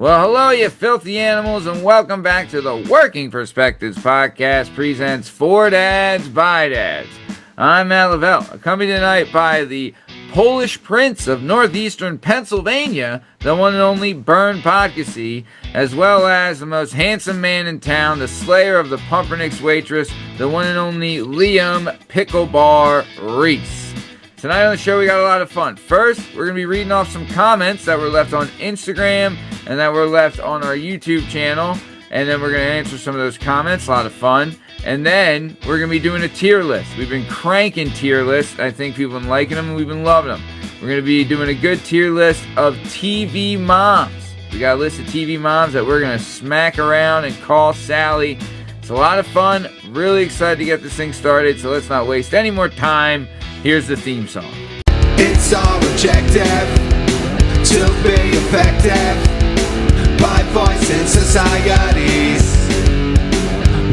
Well, hello, you filthy animals, and welcome back to the Working Perspectives Podcast presents For Dads by Dads. I'm Matt Lavelle, accompanied tonight by the Polish Prince of Northeastern Pennsylvania, the one and only Bern, as well as the most handsome man in town, the slayer of the Pumpernicks waitress, the one and only Liam Picklebar Reese. Tonight on the show, we got a lot of fun. First, we're going to be reading off some comments that were left on Instagram and that were left on our YouTube channel. And then we're going to answer some of those comments. A lot of fun. And then we're going to be doing a tier list. We've been cranking tier lists. I think people have been liking them and we've been loving them. We're going to be doing a good tier list of TV moms. We got a list of TV moms that we're going to smack around and call Sally. It's a lot of fun. Really excited to get this thing started. So let's not waste any more time. Here's the theme song. It's all objective to be effective by voicing societies.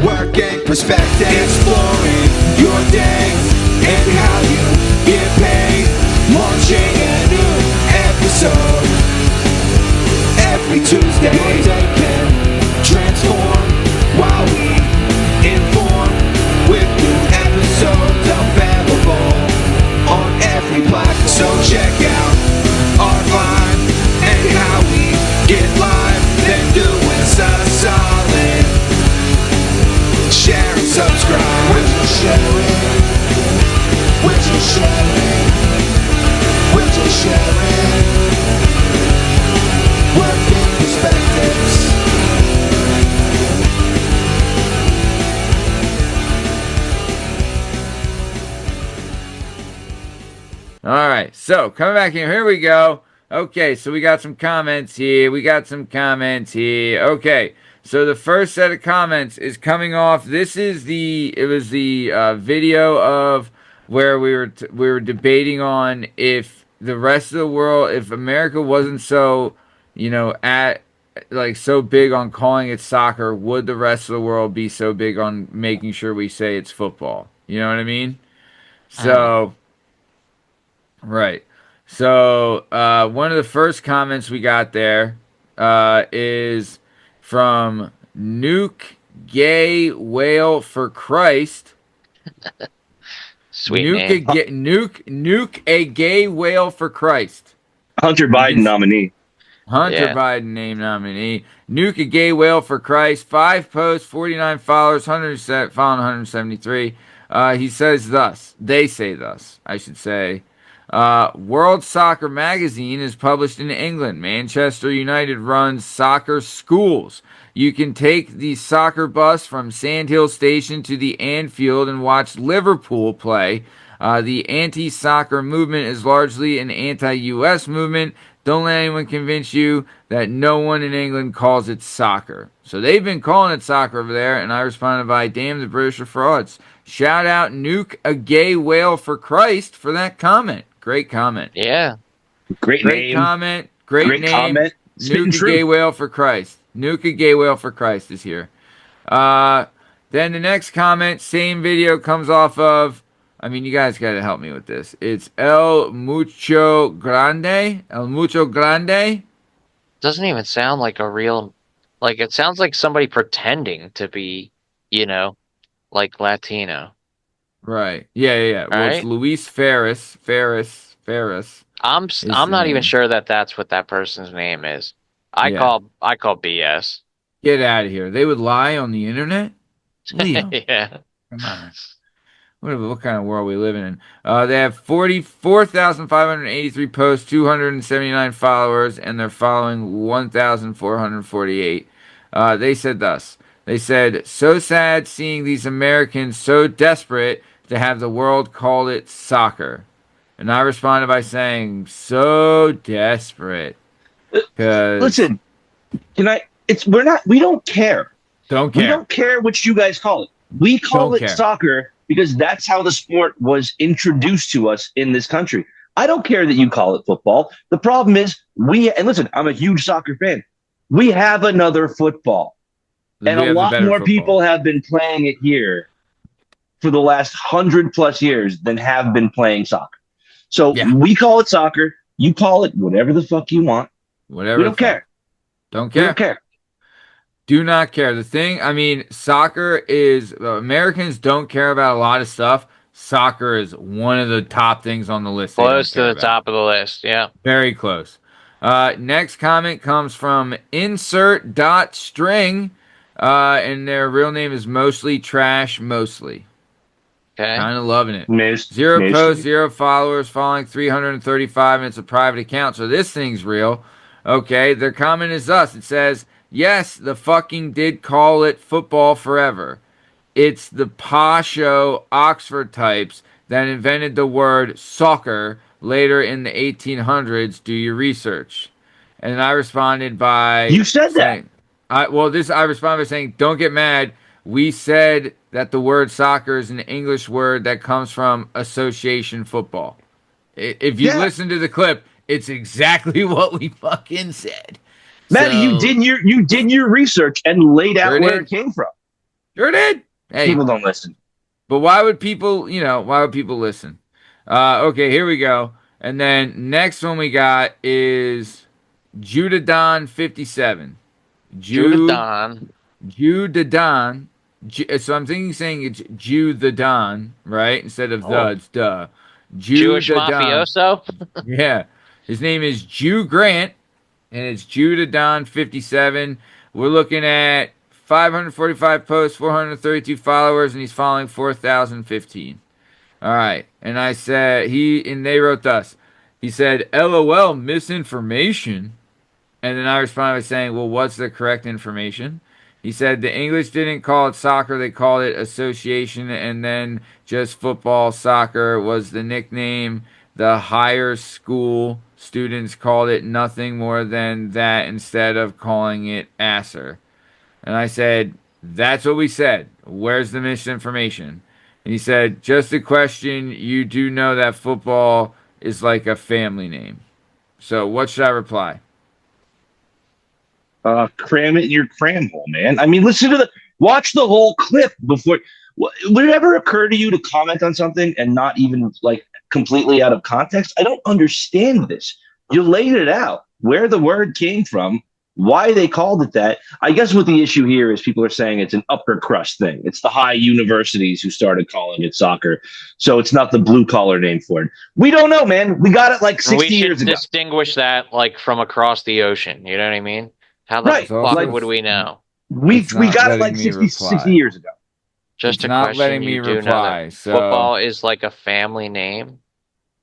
Working perspective, exploring your day and how you get paid. Launching a new episode every Tuesday. Your day can transform while we inform with new episodes available on every platform. So check out our vibe and how we get live. Then do us a solid. Share and subscribe. We're just sharing. We're just sharing. We're just sharing. Working perspectives. All right, so coming back here we go. Okay, so we got some comments here. Okay, so the first set of comments is coming off. This is the video of where we were debating on if the rest of the world, if America wasn't so, so big on calling it soccer, would the rest of the world be so big on making sure we say it's football? You know what I mean? So. Right. So, one of the first comments we got there is from Nuke Gay Whale for Christ. Sweet Nuke a gay whale for Christ. Hunter Biden nominee. Biden name nominee. Nuke a gay whale for Christ. 5 posts, 49 followers, 173. He says thus. They say thus, I should say. World Soccer Magazine is published in England. Manchester United runs soccer schools. You can take the soccer bus from Sandhill Station to the Anfield and watch Liverpool play. The anti-soccer movement is largely an anti-US movement. Don't let anyone convince you that no one in England calls it soccer. So they've been calling it soccer over there, and I responded by, damn, the British are frauds. Shout out Nuke a gay whale for Christ for that comment. Great comment. Yeah. Great name. Comment. Great name. Comment. Nuke a gay whale for Christ. Nuke a gay whale for Christ is here. Then the next comment, same video, comes off of, you guys got to help me with this. It's El Mucho Grande. Doesn't even sound like a real, it sounds like somebody pretending to be, Latino. Right. Yeah. Well, right? It's Luis Ferris. I'm not even sure that that's what that person's name is. I call BS. Get out of here. They would lie on the internet? Leo. Yeah. Come on. What kind of world are we living in? They have 44,583 posts, 279 followers, and they're following 1,448. They said thus. They said, so sad seeing these Americans so desperate to have the world call it soccer. And I responded by saying, so desperate. Listen, we don't care. Don't care. We don't care what you guys call it. We call it soccer because that's how the sport was introduced to us in this country. I don't care that you call it football. The problem is and listen, I'm a huge soccer fan. We have another football. And a lot more people have been playing it here for the last 100+ years than have been playing soccer. So we call it soccer. You call it whatever the fuck you want. Whatever. We don't care. Don't We care. don't care. Do not care. The thing, I mean, soccer is, Americans don't care about a lot of stuff. Soccer is one of the top things on the list they don't Close to care the about. top of the list. Yeah. Very close. Next comment comes from insert dot string, and their real name is Mostly Trash Mostly. Okay. Kind of loving it. Missed. Zero posts, 0 followers, following 335, and it's a private account, so this thing's real. Okay, their comment is us. It says, yes, the fucking did call it football forever. It's the Pasho Oxford types that invented the word soccer later in the 1800s. Do your research. And I responded by You said saying, I responded by saying, don't get mad. We said that the word soccer is an English word that comes from association football. If you listen to the clip, it's exactly what we fucking said. Maddie, you did your research and laid out where it came from. Sure did. Hey, people don't listen. But why would people listen? Okay, here we go. And then next one we got is Judadon 57. Judadon. So I'm saying it's Jew the Don, right? Instead of the, it's duh. Jewish mafioso? Yeah. His name is Jew Grant, and it's Judadon 57. We're looking at 545 posts, 432 followers, and he's following 4,015. All right. And I said, they wrote us. He said, LOL, misinformation. And then I responded by saying, well, what's the correct information? He said the English didn't call it soccer, they called it association, and then just football soccer was the nickname. The higher school students called it nothing more than that instead of calling it Asser. And I said, that's what we said. Where's the misinformation? And he said, just a question. You do know that football is like a family name. So what should I reply? Cram it in your cram hole, man. I mean, watch the whole clip before. Would it ever occur to you to comment on something and not even like completely out of context? I don't understand this. You laid it out where the word came from, why they called it that. I guess what the issue here is people are saying it's an upper crust thing. It's the high universities who started calling it soccer. So it's not the blue collar name for it. We don't know, man. We got it like 60 years ago. We should distinguish that like from across the ocean. You know what I mean? How the fuck would we know? We got it like 60 years ago. Just it's a not question. Letting me reply. So football is like a family name.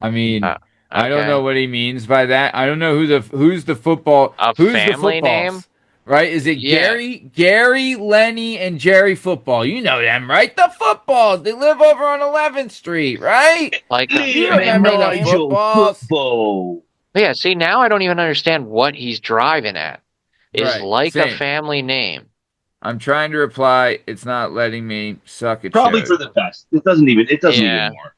I mean, okay. I don't know what he means by that. I don't know who's the football. Who's family the name? Right? Is it Gary, Lenny, and Jerry Football? You know them, right? The Footballs. They live over on 11th Street, right? Like you remember the football. Yeah. See, now I don't even understand what he's driving at. Is right. a family name. I'm trying to reply. It's not letting me suck it. Probably for the best. It doesn't even work.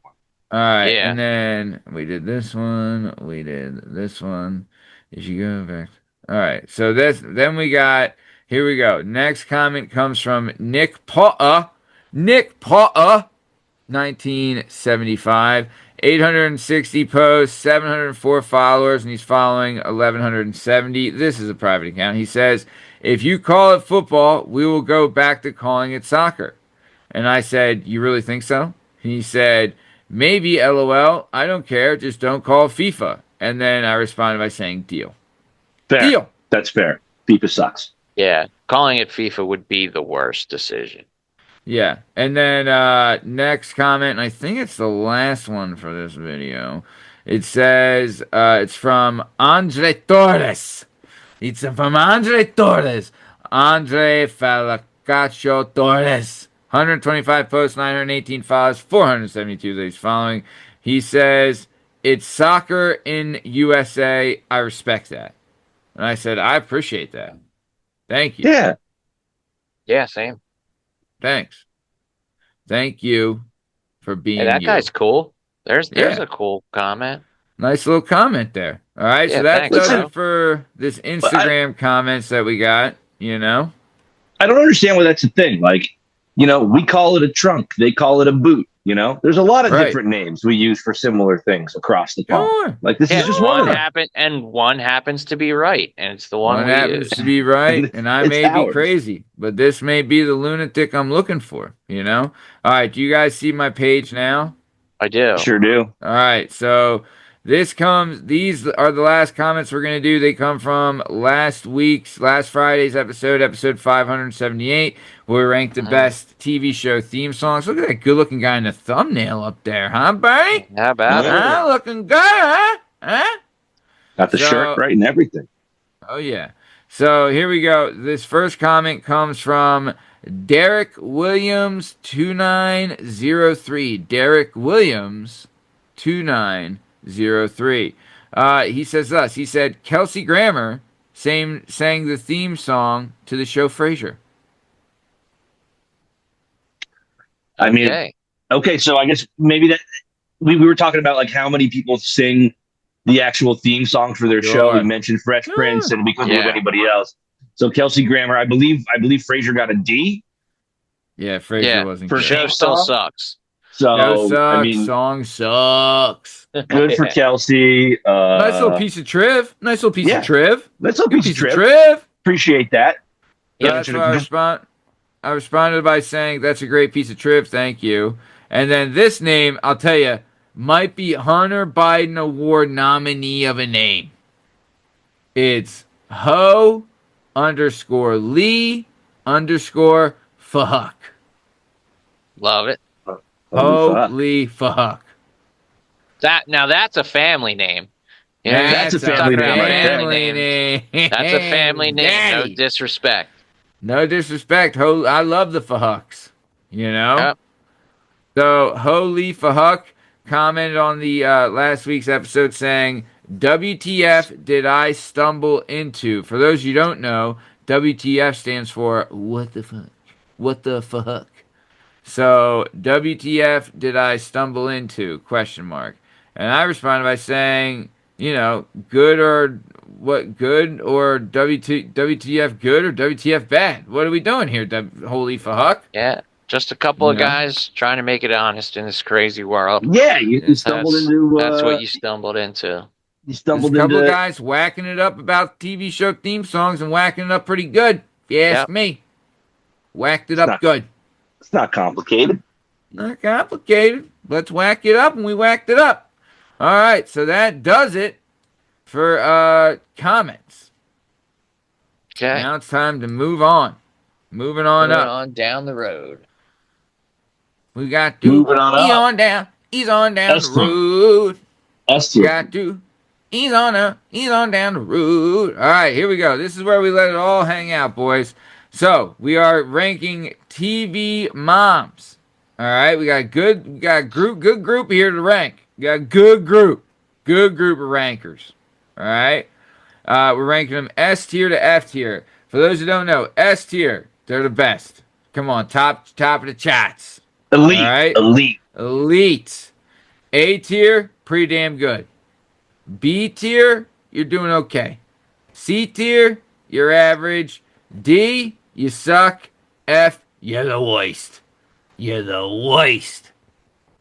All right, and then we did this one. We did this one. Did you go back? All right, so then we got. Here we go. Next comment comes from Nick Paw. 1975. 860 posts, 704 followers, and he's following 1,170. This is a private account. He says, if you call it football, we will go back to calling it soccer. And I said, you really think so? And he said, maybe, LOL. I don't care. Just don't call it FIFA. And then I responded by saying, deal. Fair. Deal. That's fair. FIFA sucks. Yeah. Calling it FIFA would be the worst decision. Yeah, and then next comment, and I think it's the last one for this video. It says, it's from Andre Torres. It's from Andre Torres. Andre Falacaccio Torres. 125 posts, 918 followers, 472 that he's following. He says, it's soccer in USA. I respect that. And I said, I appreciate that. Thank you. Yeah. Yeah, same. Thanks. Thank you for being that guy's cool. There's a cool comment. Nice little comment there. All right, so that does it for this Instagram comments that we got, you know? I don't understand why that's a thing. Like, we call it a trunk. They call it a boot. You know, there's a lot of different names we use for similar things across the pond. Sure. Like this is just one of them. One happens to be right, and it's the one One we happens use. to be right, and I may be ours. crazy, but this may be the lunatic I'm looking for, you know? All right, do you guys see my page now? I do. Sure do. All right, so these are the last comments we're going to do. They come from last Friday's episode 578, where we ranked the best TV show theme songs. Look at that good looking guy in the thumbnail up there, huh, Bernie? How about it? Huh? Looking good, huh? Huh? Got the shirt right and everything. Oh, yeah. So here we go. This first comment comes from Derek Williams 2903. Derek Williams 2903. He says thus. He said Kelsey Grammer sang the theme song to the show Frasier. I mean, okay, so I guess maybe that we were talking about like how many people sing the actual theme song for their show. We mentioned Fresh Prince, and we couldn't think of anybody else. So Kelsey Grammer, I believe Frasier got a D. Yeah, Frasier wasn't for good. show still sucks. So show sucks, I mean, song sucks. Good for Kelsey. Nice little piece of triv. Nice little piece of triv. Nice little piece of triv. Appreciate that. Yeah, that's what I responded by saying that's a great piece of triv. Thank you. And then this name, I'll tell you, might be Hunter Biden Award nominee of a name. It's Ho_Lee_fuck. Love it. Holy fuck. That's a family name. You know, that's a family name. That's a family name. Daddy. No disrespect. No disrespect. I love the Fahucks. You know? Yep. So, Holy Fahuck commented on the last week's episode saying, WTF did I stumble into? For those you don't know, WTF stands for what the fuck? What the fuck? So, WTF did I stumble into? Question mark. And I responded by saying, you know, good or WTF good or WTF bad? What are we doing here, Holy Fahuck? Yeah. Just a couple of guys trying to make it honest in this crazy world. Yeah, you stumbled into... that's what you stumbled into. You stumbled into... a couple of into... guys whacking it up about TV show theme songs and whacking it up pretty good, if you ask me. Whacked it up good. It's not complicated. Not complicated. Let's whack it up, and we whacked it up. All right, so that does it for comments. Okay. Now it's time to move on. Moving on down the road. We got to ease on down the road. Got to ease on down the road. All right, here we go. This is where we let it all hang out, boys. So we are ranking TV moms. All right, we got good group here to rank. We got a good group of rankers. All right, we're ranking them S tier to F tier. For those who don't know, S tier, they're the best. Come on, top of the charts. Elite. All right? Elite. A tier, pretty damn good. B tier, you're doing okay. C tier, you're average. D, you suck. F, you're the worst. You're the worst.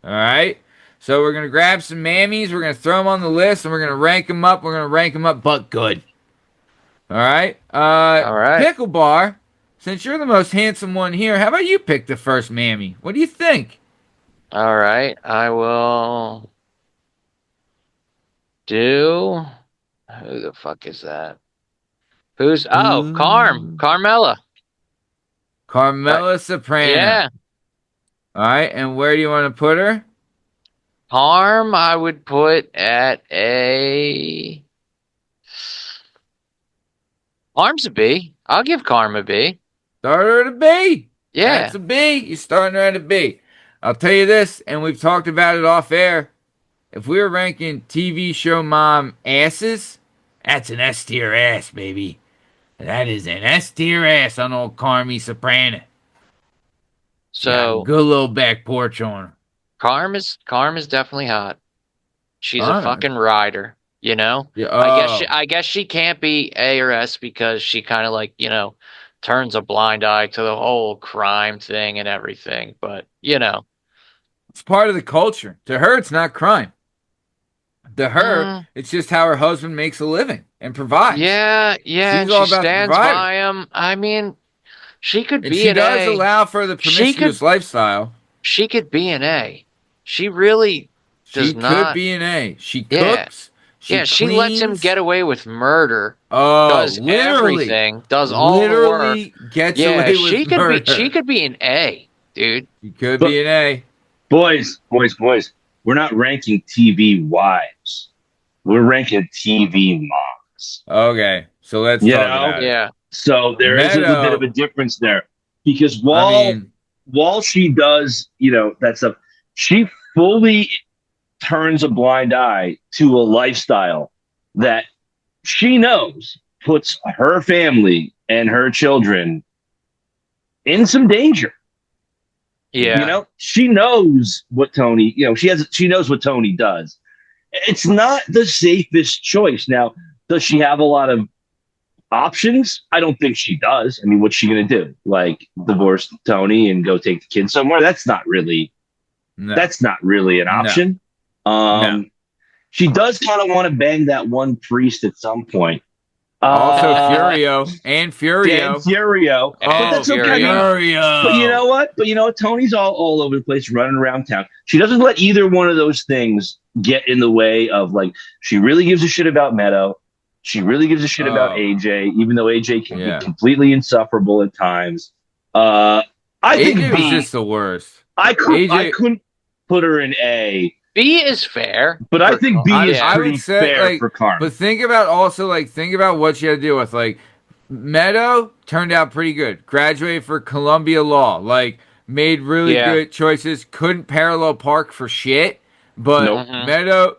All right? So we're going to grab some mammies. We're going to throw them on the list, and we're going to rank them up. We're going to rank them up, but good. All right? All right. Pickle Bar, since you're the most handsome one here, how about you pick the first mammy? What do you think? All right. I will do... Who the fuck is that? Carmela. Carmela Soprano. Yeah. All right, and where do you want to put her? Carm, I would put at a... Carm's a B. I'll give Carm a B. Start her at a B. Yeah. That's a B. You're starting her at a B. I'll tell you this, and we've talked about it off air. If we were ranking TV show mom asses, that's an S tier ass, baby. That is an S tier ass on old Carmy Soprano. So good little back porch on her. Carm is definitely hot. She's a fucking rider, you know? Yeah, I guess she can't be A or S because she kind of like, you know, turns a blind eye to the whole crime thing and everything. But, you know. It's part of the culture. To her, it's not crime. To her, it's just how her husband makes a living and provides. Yeah, She's and all she about the stands provider. by him. I mean, she could And be she an does A. allow for the She promiscuous lifestyle. She could be an A. She really She does could not. be an A. She Yeah, cooks. She she lets him cleans. get away with murder. Oh, Does literally. everything. Does all the work. Literally gets Yeah, away with murder. She could be an A, dude. She could But- be an A. Boys. We're not ranking TV wives. We're ranking TV moms. Okay, so let's You talk know? about it. Yeah. So there is a Meadow. bit of a difference there because while she does, that stuff, she fully turns a blind eye to a lifestyle that she knows puts her family and her children in some danger. Yeah. She knows what Tony, she knows what Tony does. It's not the safest choice. Now, does she have a lot of options? I don't think she does. I mean, what's she going to do? Like divorce Tony and go take the kids somewhere? That's not really an option. No. She does kind of want to bang that one priest at some point. Also, Furio and Furio. But that's okay. Furio. But you know what? Tony's all over the place, running around town. She doesn't let either one of those things get in the way of, like, she really gives a shit about Meadow. She really gives a shit about AJ, even though AJ can be completely insufferable at times. I think AJ was just the worst. I couldn't put her in A. B is fair, but I think B is pretty fair for Carm. But think about what you had to deal with. Like, Meadow turned out pretty good. Graduated for Columbia Law. Like, made really good choices. Couldn't parallel park for shit. But Meadow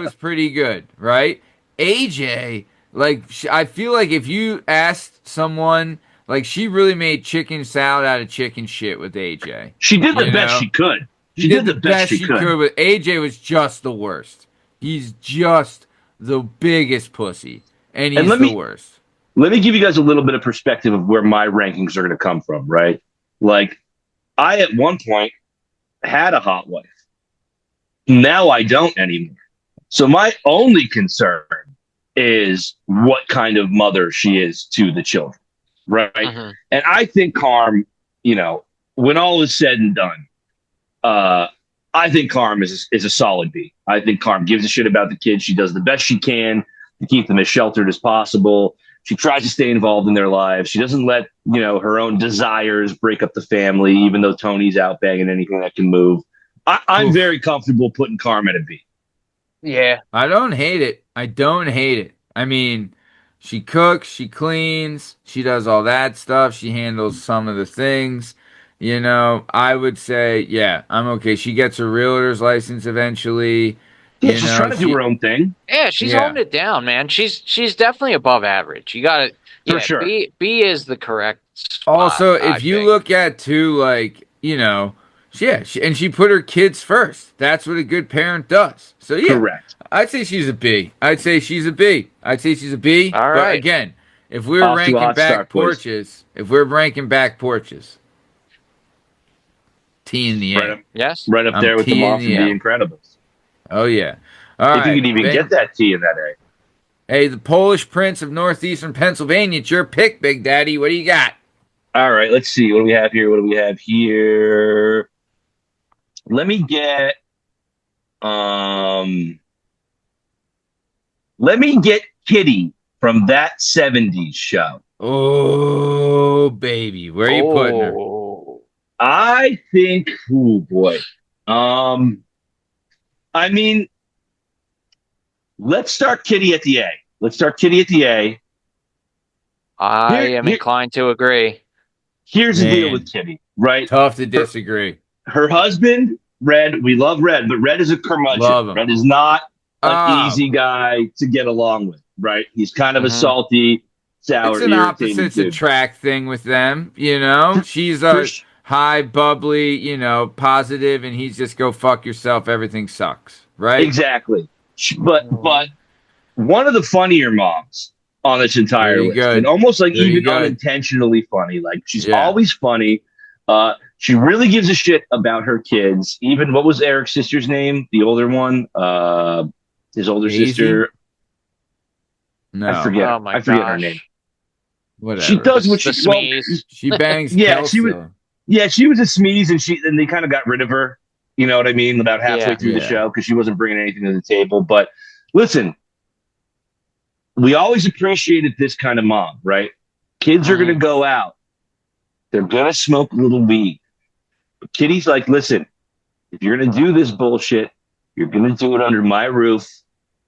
was pretty good, right? AJ, like, I feel like if you asked someone, like, she really made chicken salad out of chicken shit with AJ. She did the best she could. She did the best she could, but AJ was just the worst. He's just the biggest pussy, and he's the worst. Let me give you guys a little bit of perspective of where my rankings are going to come from, right? Like, I at one point had a hot wife. Now I don't anymore. So my only concern is what kind of mother she is to the children, right? Mm-hmm. And I think Carm, when all is said and done, I think Carm is a solid B. I think Carm gives a shit about the kids. She does the best she can to keep them as sheltered as possible. She tries to stay involved in their lives. She doesn't let, her own desires break up the family, even though Tony's out banging anything that can move. I'm very comfortable putting Carm at a B. Yeah. I don't hate it. I mean, she cooks, she cleans, she does all that stuff. She handles some of the things. I would say, yeah, I'm okay. She gets her realtor's license eventually. Yeah, she's trying to do her own thing. Yeah, she's holding it down, man. She's definitely above average. You got it. For sure. B is the correct spot, also, if you look at, too, like, she put her kids first. That's what a good parent does. So, yeah. Correct. I'd say she's a B. All right. But again, if we were ranking back porches, T in the A. Yes. Right up there with the Moss and the Incredibles. Oh, yeah. All right. If you could even get that T in that A. Hey, the Polish Prince of Northeastern Pennsylvania. It's your pick, Big Daddy. What do you got? All right. Let's see. What do we have here? Let me get Kitty from That 70s Show. Oh, baby. Where are you putting her? I think, oh boy. I mean, let's start Kitty at the A. I am inclined to agree. Here's the deal with Kitty, right? Tough to disagree. Her husband, Red, we love Red, but Red is a curmudgeon. Red is not an easy guy to get along with, right? He's kind of a salty, sour, it's an opposites attract thing with them, She's a high, bubbly, positive, and he's just go fuck yourself. Everything sucks, right? Exactly. But one of the funnier moms on this entire list, and almost like even unintentionally funny. Like she's always funny. She really gives a shit about her kids. Even what was Eric's sister's name? The older one, his older Daisy? sister. No. I forget. Oh my I forget her gosh. name. Whatever. She does what she she bangs yeah, Kelso. she was a Smeeze, and they kind of got rid of her. You know what I mean? About halfway through the show because she wasn't bringing anything to the table. But listen, we always appreciated this kind of mom, right? Kids are going to go out. They're going to smoke a little weed. But Kitty's like, listen, if you're going to do this bullshit, you're going to do it under my roof.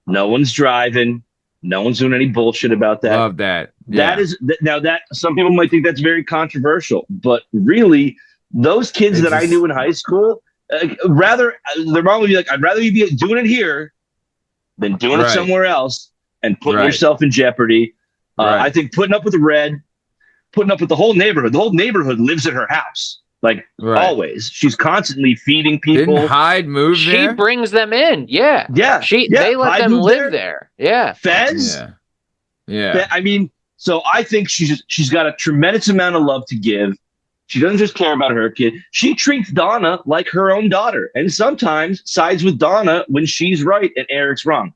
No one's driving. No one's doing any bullshit about that. Love that. Yeah. That some people might think that's very controversial, but really, those kids that I knew in high school, their mom would be like, I'd rather you be doing it here than doing it somewhere else and putting yourself in jeopardy. I think putting up with putting up with the whole neighborhood. The whole neighborhood lives at her house. Like always, she's constantly feeding people. Didn't Hyde move there? She brings them in. Yeah. They let them live there. Yeah. Fez. Yeah. I mean, so I think she's got a tremendous amount of love to give. She doesn't just care about her kid. She treats Donna like her own daughter, and sometimes sides with Donna when she's right and Eric's wrong.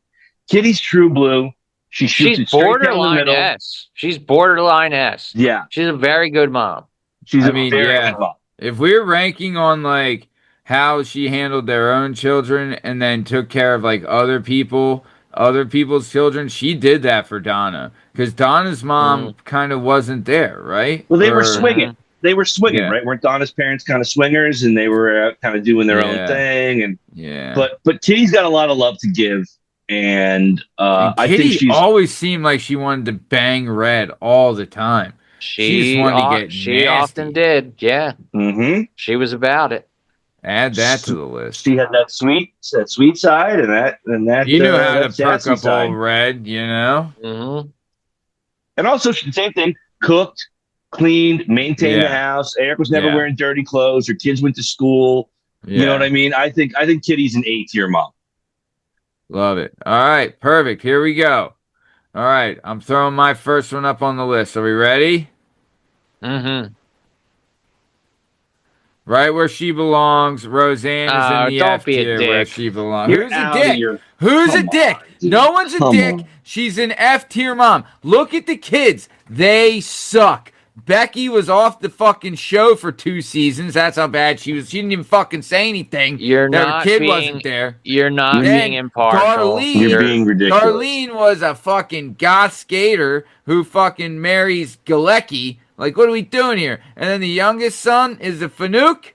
Kitty's true blue. She's borderline S. She's borderline S. Yeah. She's a very good mom. She's very good mom. If we're ranking on like how she handled their own children and then took care of like other people's children, she did that for Donna because Donna's mom kind of wasn't there, right? Well, they were swinging. They were swinging, right? Weren't Donna's parents kind of swingers, and they were kind of doing their own thing? And but Kitty's got a lot of love to give, and I think she always seemed like she wanted to bang Red all the time. She often did, yeah. Mm-hmm. She was about it. Add that to the list. She had that sweet side, and that you know how to perk up side. old Red, you know. Mm-hmm. And also, the same thing: cooked, cleaned, maintained the house. Eric was never wearing dirty clothes. Her kids went to school. Yeah. You know what I mean? I think Kitty's an A-tier mom. Love it. All right, perfect. Here we go. All right, I'm throwing my first one up on the list. Are we ready? Mm-hmm. Right where she belongs. Roseanne is in the F tier where she belongs. Who's a dick? Who's a dick? No one's a dick. She's an F tier mom. Look at the kids. They suck. Becky was off the fucking show for 2 seasons. That's how bad she was. She didn't even fucking say anything. Wasn't there. You're not being impartial. You're being ridiculous. Darlene was a fucking goth skater who fucking marries Galecki. Like, what are we doing here? And then the youngest son is a Fanuc?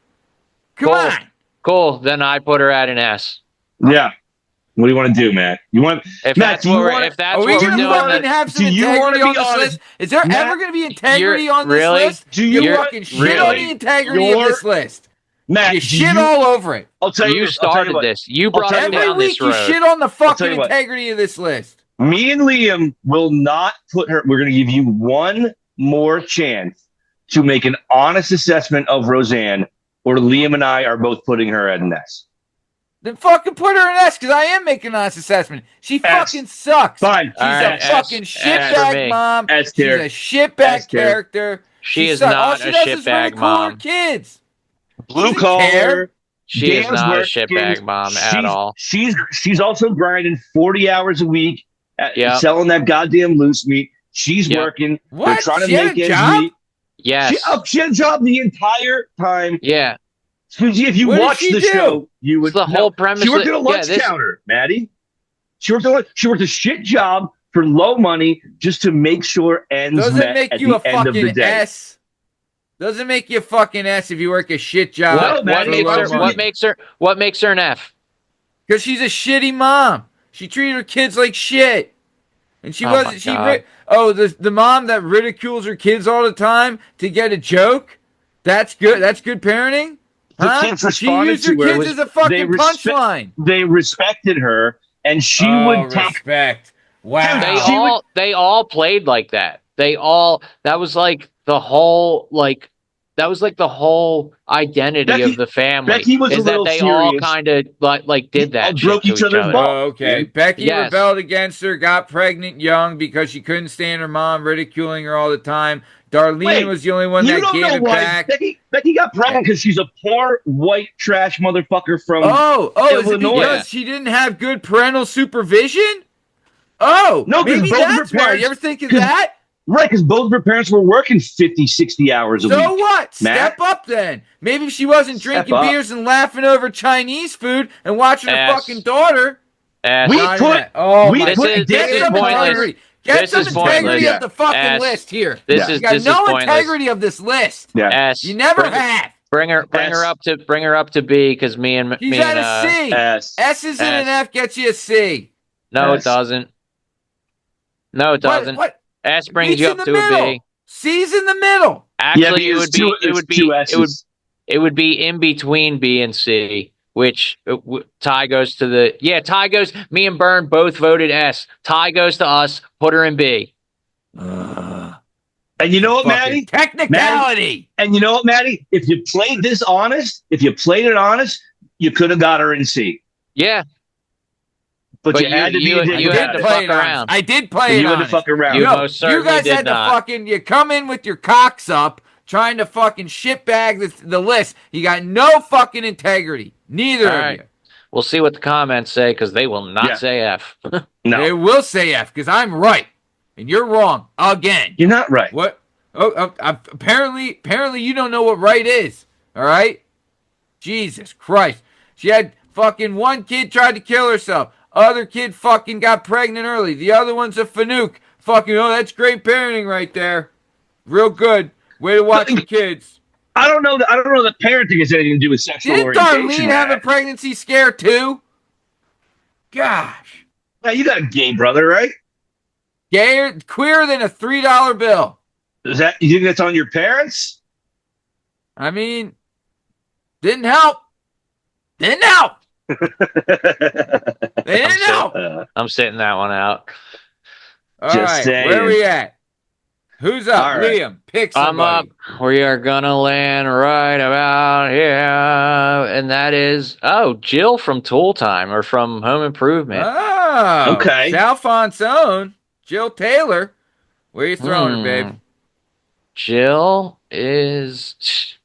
Come on. Cool. Then I put her at an S. Yeah. What do you want to do, Matt? You want if that's what we're doing? Are we going to fucking have some integrity on this list? Is there ever going to be integrity on this list? Do you fucking shit on the integrity of this list? Matt, you shit all over it. I'll tell you. You started this. You brought it down this road. You shit on the fucking integrity of this list. Me and Liam will not put her. We're going to give you one more chance to make an honest assessment of Roseanne, or Liam and I are both putting her at an S. Then fucking put her in S, because I am making an honest assessment. She fucking sucks. Fine. She's a fucking shitbag mom. She's a shitbag character. She is not a shitbag mom. Kids. Blue collar. She is not a shitbag mom at all. She's also grinding 40 hours a week, selling that goddamn loose meat. She's working. What? They're trying to make ends meet. Yes. She had a job the entire time. Yeah. If you watch the show, you would. The whole premise. She worked at a lunch counter, Maddie. She worked a shit job for low money just to make sure ends met at the end of the day. S. Doesn't make you a fucking S if you work a shit job. What makes her an F? Because she's a shitty mom. She treated her kids like shit. And she wasn't. The mom that ridicules her kids all the time to get a joke. That's good. That's good parenting. The kids responded to her. She used her kids as a fucking punchline. They respected her, and she would take respect. Wow. They all played like that. That was like the whole identity of the family. Becky was is that they all kind of like did that. Broke each other's balls. Oh, okay. Becky rebelled against her, got pregnant young because she couldn't stand her mom ridiculing her all the time. Darlene was the only one you that don't gave know it why back. Becky got pregnant because she's a poor white trash motherfucker from is it Illinois. because she didn't have good parental supervision? Oh, No, maybe both of her that's why. parents, You ever think of that? Right, because both of her parents were working 50, 60 hours a week. So what? Matt? Step up then. Maybe if she wasn't drinking beers and laughing over Chinese food and watching her fucking daughter. Get some integrity. Get some integrity of the fucking list here. You got no integrity of this list. Yeah. You never have. Bring her up to B because me and She's at a C. S is in an F gets you a C. No, it doesn't. No, it doesn't. What? S brings you up to a B. C's in the middle. Actually, it would be in between B and C, which Ty goes to the Ty goes. Me and Bern both voted S. Ty goes to us. Put her in B. And you know what, Maddie? Technicality. And you know what, Maddie? If you played it honest, you could have got her in C. Yeah. But you had to you had to fuck around. I did play it. You had to fuck around. You guys had to fucking. You come in with your cocks up, trying to fucking shitbag the list. You got no fucking integrity. Neither of you. We'll see what the comments say because they will not say F. No, they will say F because I'm right and you're wrong again. You're not right. What? Apparently you don't know what right is. All right. Jesus Christ. She had fucking one kid tried to kill herself. Other kid fucking got pregnant early. The other one's a fanook. Fucking, that's great parenting right there. Real good. Way to watch the kids. I don't know that parenting has anything to do with sexual orientation. Didn't Darlene have a pregnancy scare too? Gosh. Yeah, you got a gay brother, right? Gayer, queerer than a $3 bill. You think that's on your parents? I mean, didn't help. Didn't help. They didn't help. I'm sitting that one out. All right, where are we at? Who's up? All right. Liam, pick somebody. I'm up. We are gonna land right about here, and that is Jill from Tool Time or from Home Improvement. Oh, okay. Alphonse's own Jill Taylor. Where you throwing her, babe? Jill is.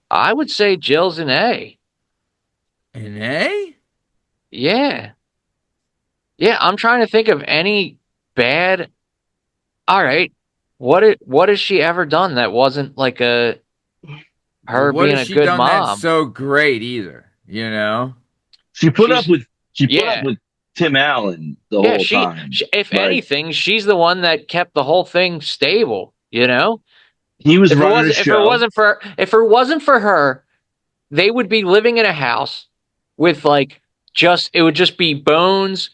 I would say Jill's an A. An A? Yeah. Yeah, I'm trying to think of any bad. All right. What has she ever done that wasn't like her being a good mom? That's so great either, you know? She put up with Tim Allen the whole time. If anything, she's the one that kept the whole thing stable, you know? He was running the show. If it wasn't for her, they would be living in a house with it would just be bones,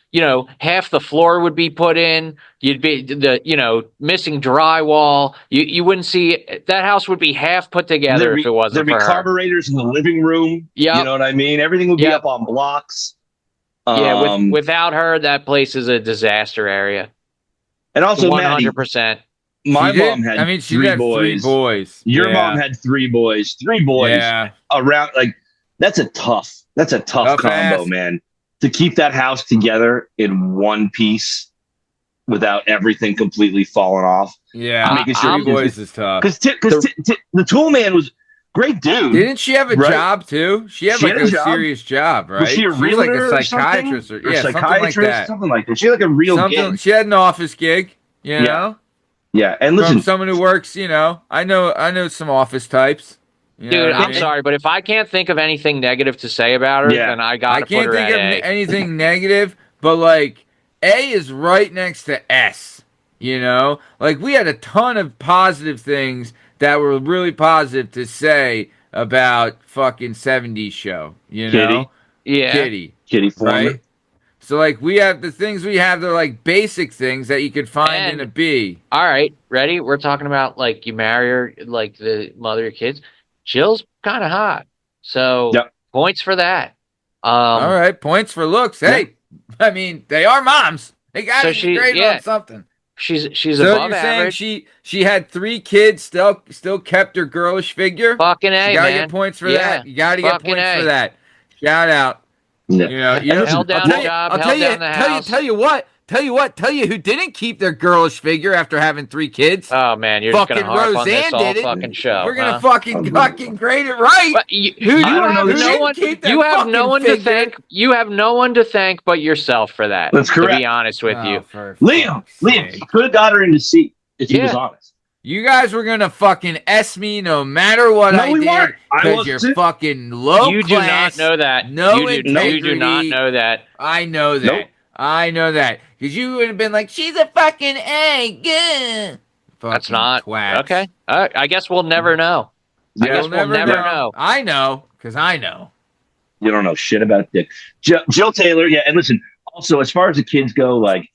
half the floor would be put in. You'd be missing drywall. You wouldn't see that house would be half put together if it wasn't for her. There'd be carburetors in the living room. Yeah. You know what I mean? Everything would be up on blocks. Without her, that place is a disaster area. And also 100%. My mom had three boys. Your mom had 3 boys. 3 boys around that's a tough combo, man. To keep that house together in one piece without everything completely falling off. Yeah, making sure 3 boys is tough. Because the tool man was great dude. Didn't she have a job too? She had a serious job, right? Was she a realtor, like a psychiatrist or psychiatrist, something like that. She had like a real gig. She had an office gig, you know. Yeah, and listen, from someone who works, I know some office types. Dude, I'm sorry, but if I can't think of anything negative to say about her, then I gotta put her at A. I can't think of anything negative, but A is right next to S. We had a ton of positive things that were really positive to say about fucking 70s show. Kitty. Yeah. Kitty Foreman. Right? So we have the things we have. They're basic things that you could find in a B. All right, ready? We're talking about you marry her, the mother of your kids. Jill's kind of hot, so points for that. All right, points for looks. Hey, I mean they are moms. They got to be great on something. She's so above average. She had 3 kids, still kept her girlish figure. Fucking A, you gotta get points for that. You gotta get points for that. Shout out. Held down the job, held down the house. Tell you what. Tell you who didn't keep their girlish figure after having 3 kids. Oh man, you're just Fucking gonna harp on this Roseanne all did it. fucking show. We're gonna huh? fucking grade it right. But you have no one. You have no one to thank. You have no one to thank but yourself for that. That's correct. To be honest with you, Liam, he could have got her in the seat if he was honest. You guys were gonna fucking S me no matter what I did because you're fucking low You class. do not know that. No you do not know that. I know that. Nope. I know that because you would have been like, "She's a fucking egg." Yeah. That's not twats. okay. I guess we'll never know. I guess we'll never know. I know because I know. You don't know shit about dick. Jill Taylor, yeah, and listen. Also, as far as the kids go, like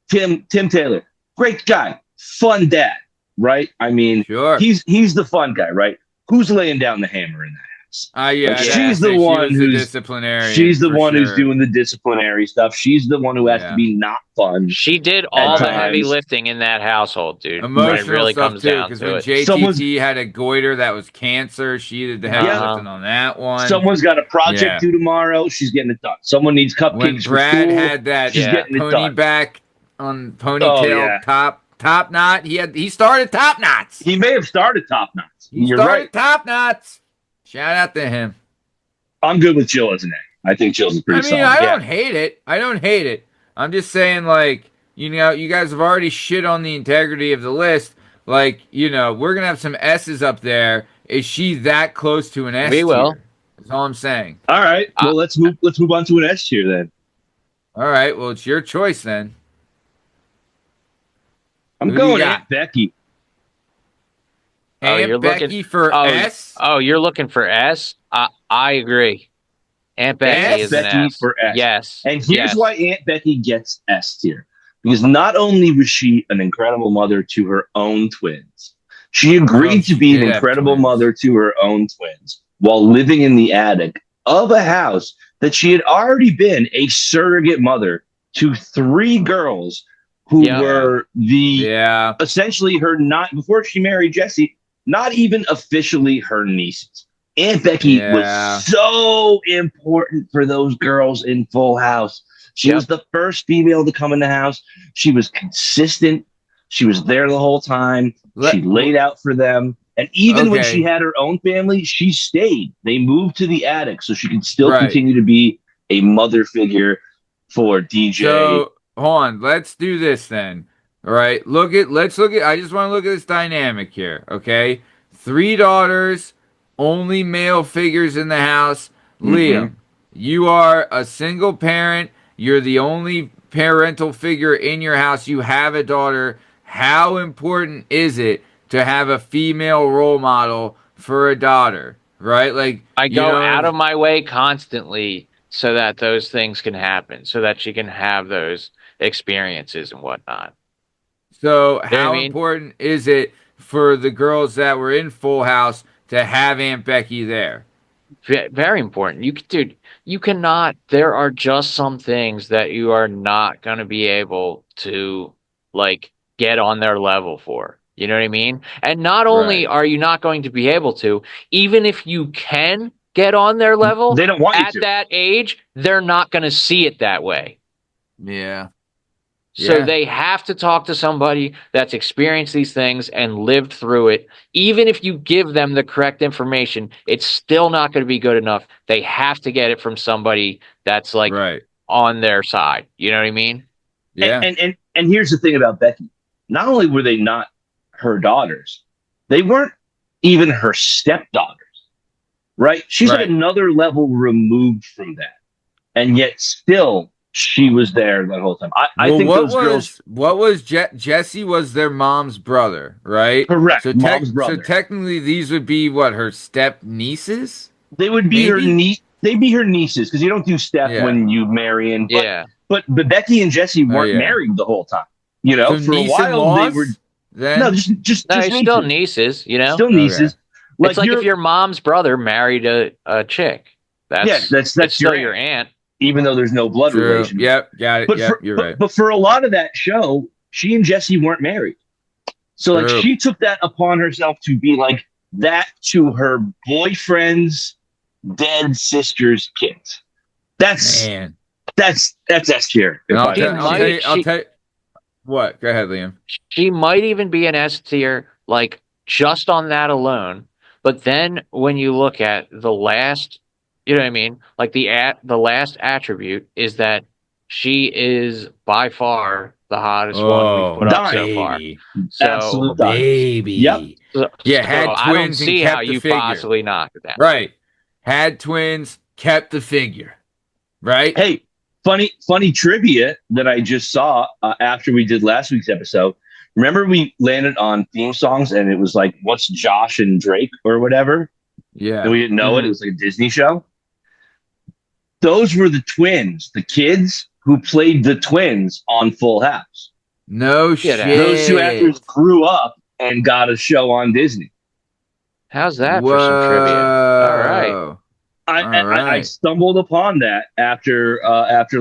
Tim Taylor, great guy, fun dad, right? I mean, sure, he's the fun guy, right? Who's laying down the hammer in that house? Yeah, she's the one who's disciplinary. She's the one who's doing the disciplinary stuff. She's the one who has to be not fun. She did all the heavy lifting in that household, dude. Emotional when it really stuff comes too, down because to when it. JTT had a goiter that was cancer, she did the heavy lifting on that one. Someone's got a project due tomorrow. She's getting it done. Someone needs cupcakes. When Brad had that pony back on ponytail top knot, he started top knots. He may have started top knots. You're right. Top knots. Shout out to him. I'm good with Jill as an egg. I think Jill's a pretty solid. I don't hate it. I'm just saying, like, you know, you guys have already shit on the integrity of the list. Like, you know, we're gonna have some S's up there. Is she that close to an S? We will. That's all I'm saying. All right. Well, let's move on to an S tier then. All right. Well, it's your choice then. I'm going Aunt Becky. Aunt Becky for S? Oh, you're looking for S? I agree. Aunt Becky is an S. For S. Yes. And here's why Aunt Becky gets S tier. Because not only was she an incredible mother to her own twins, she agreed to be an incredible mother to her own twins while living in the attic of a house that she had already been a surrogate mother to 3 girls who were essentially her before she married Jesse, not even officially her nieces. Aunt Becky was so important for those girls in Full House. She was the first female to come in the house. She was consistent. She was there the whole time. She laid out for them. And even when she had her own family, she stayed. They moved to the attic so she could still continue to be a mother figure for DJ. So, hold on. Let's do this then. All right. Let's look at, I just want to look at this dynamic here. Okay. 3 daughters, only male figures in the house. Liam, you are a single parent. You're the only parental figure in your house. You have a daughter. How important is it to have a female role model for a daughter? Right? Like, I go out of my way constantly so that those things can happen, so that she can have those experiences and whatnot. So how important is it for the girls that were in Full House to have Aunt Becky there? Very important. You cannot. There are just some things that you are not going to be able to like get on their level for. You know what I mean? And not only are you not going to be able to, even if you can get on their level, they don't want you at to. that age, they're not going to see it that way. Yeah. So they have to talk to somebody that's experienced these things and lived through it. Even if you give them the correct information, it's still not going to be good enough. They have to get it from somebody that's like on their side. You know what I mean? Yeah. And here's the thing about Becky. Not only were they not her daughters, they weren't even her stepdaughters. Right? She's at another level removed from that. And yet still she was there that whole time. I think those girls. What was Jesse was their mom's brother, right? Correct. So, mom's brother. So technically, these would be what, her step nieces? They would be her niece. They'd be her nieces because you don't do step when you marry in. But Becky and Jesse weren't married the whole time. You know, so for a while they were. Then? No, just still nieces. You know, still nieces. Like, it's like if your mom's brother married a chick. That's still your aunt. Even though there's no blood relation. Yep, got it. You're right. But for a lot of that show, she and Jesse weren't married. So like she took that upon herself to be like that to her boyfriend's dead sister's kids. That's That's S tier. And if I'll, I tell, may I'll, say. tell you, I'll tell you what. Go ahead, Liam. She might even be an S tier, like just on that alone. But then when you look at the last, you know what I mean? Like the last attribute is that she is by far the hottest one we've Oh, put up so far. baby. So, Absolute dime. Baby. Yep. Yeah, so had I don't twins and see how kept the you figure. possibly knock it down. Right. Had twins, kept the figure. Right? Hey, funny trivia that I just saw after we did last week's episode. Remember we landed on theme songs and it was like, what's Josh and Drake or whatever? Yeah. And we didn't know it. It was like a Disney show. Those were the twins, the kids who played the twins on Full House. No shit. Those two actors grew up and got a show on Disney. How's that for some trivia? All right. I stumbled upon that after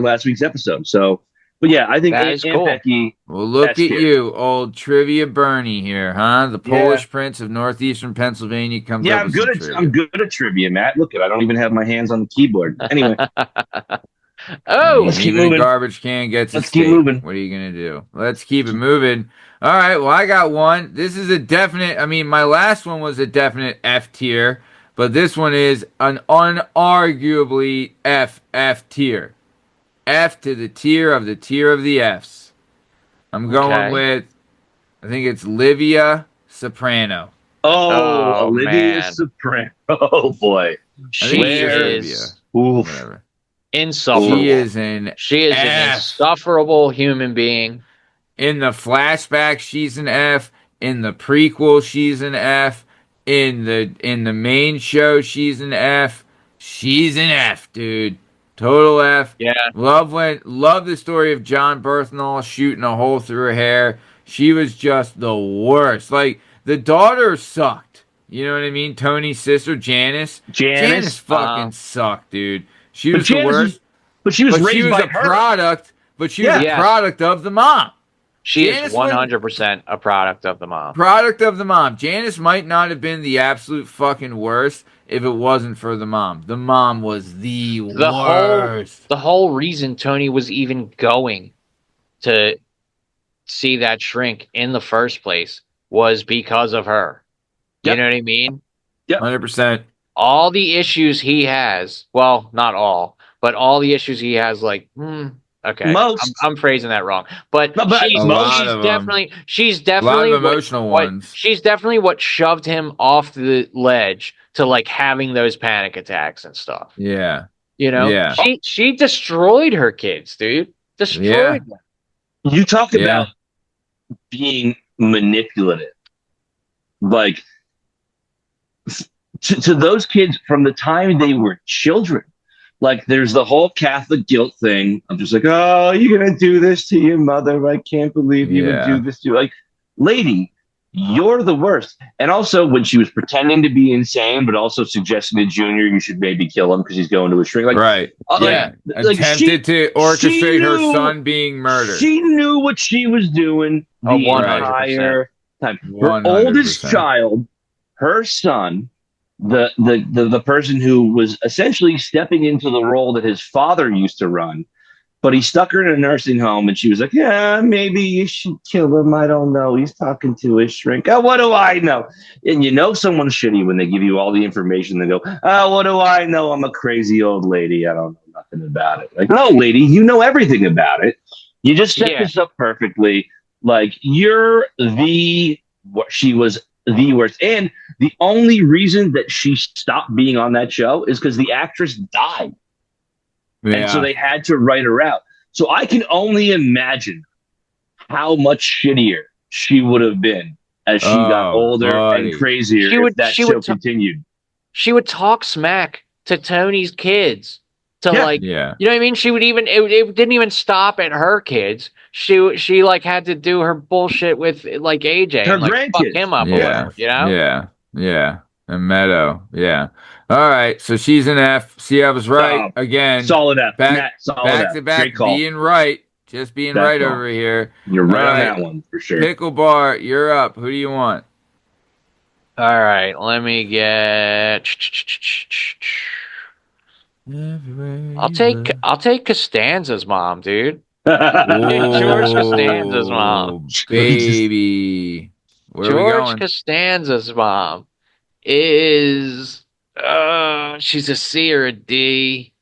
last week's episode. So, but yeah, I think That Aunt, is cool. Becky. Well, look that's at good. you, old trivia Bernie here, huh? The Yeah. Polish Prince of northeastern Pennsylvania comes Yeah, up I'm with good some at trivia. I'm good at trivia, Matt. Look at I don't even have my hands on the keyboard. Anyway, Oh, Let's keep even a moving. garbage can gets Let's a keep steak. moving. What are you gonna do? Let's keep it moving. All right. Well, I got one. This is a definite. I mean, my last one was a definite F tier, but this one is an unarguably F tier. F to the tier of the Fs. I'm going Okay. with. I think it's Livia Soprano. Oh, Oh, Olivia man. Soprano. Oh boy. I she think it's just is Oof. Whatever. insufferable. She is an She is an F. insufferable human being. In the flashback, she's an F. In the prequel, she's an F. In the main show, she's an F. She's an F, dude. Total F. Yeah. Love the story of John Berthnall shooting a hole through her hair. She was just the worst. Like the daughter sucked. You know what I mean? Tony's sister, Janice. Janice fucking sucked, dude. She was the worst. But she was But she raised was by a her. product. But she was a Yes. product of the mom. She Janice is 100% a product of the mom. Product of the mom. Janice might not have been the absolute fucking worst if it wasn't for the mom. The mom was the worst. The whole reason Tony was even going to see that shrink in the first place was because of her. Yep. You know what I mean? 100%. All the issues he has, well, not all, but all the issues he has, like, okay, Most. I'm phrasing that wrong, but No, but she's, a lot she's of definitely, she's A lot definitely of emotional ones. she's definitely what shoved him off the ledge to like having those panic attacks and stuff. Yeah. You know, Yeah. she destroyed her kids, dude. Destroyed them. You talk Yeah. about being manipulative. Like to those kids from the time they were children. Like there's the whole Catholic guilt thing. I'm just like, oh, you're gonna do this to your mother. I can't believe you would do this to like, lady, you're the worst. And also when she was pretending to be insane, but also suggesting to Junior you should maybe kill him because he's going to a shrink. Like, Right. Yeah. like Attempted to orchestrate her knew- son being murdered. She knew what she was doing the 100%. entire time. Her 100%. oldest child, her son, the person who was essentially stepping into the role that his father used to run, but he stuck her in a nursing home, and she was like, "Yeah, maybe you should kill him. I don't know. He's talking to his shrink. Oh, what do I know?" And you know someone's shitty when they give you all the information. They go, "Oh, what do I know? I'm a crazy old lady. I don't know nothing about it." Like, no, lady, you know everything about it. You just set this up perfectly. Like you're she was the worst. And the only reason that she stopped being on that show is because the actress died. Yeah. And so they had to write her out. So I can only imagine how much shittier she would have been as she got older and crazier if that show continued. She would talk smack to Tony's kids. You know what I mean? She would even it didn't even stop at her kids. She like had to do her bullshit with like AJ her and like grandkids. fuck him up or whatever, you know? Yeah. And Meadow. Yeah. All right. So she's an F. See, I was right again. Solid F. Back F. to back being right. Just being right over here. You're right on that one for sure. Pickle Bar, you're up. Who do you want? All right, let me get I'll take Costanza's mom, dude. George Costanza's mom. Oh, baby. Where are we George going? Costanza's mom is she's a C or a D.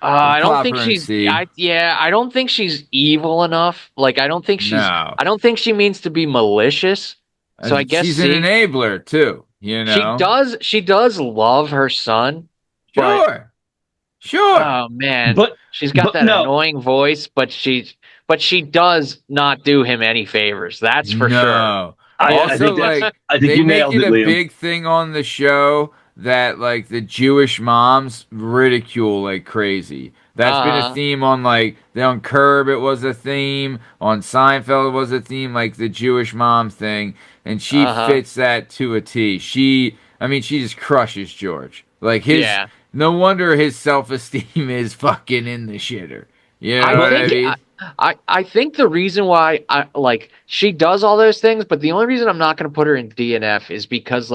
I don't Pop think her in she's C. I don't think she's evil enough. Like I don't think No. I don't think she means to be malicious. So I guess she's C. an enabler too. She does love her son. But, Sure. oh man. But She's got that annoying voice, but she does not do him any favors. That's for sure. No. I think they you make nailed it it, a Liam. big thing on the show that like the Jewish moms ridicule like crazy. That's been a theme on on Curb. It was a theme on Seinfeld. It was a theme like the Jewish mom thing, and she fits that to a T. She just crushes George. Like no wonder his self-esteem is fucking in the shitter. You know what I mean? I think the reason why she does all those things, but the only reason I'm not going to put her in DNF is because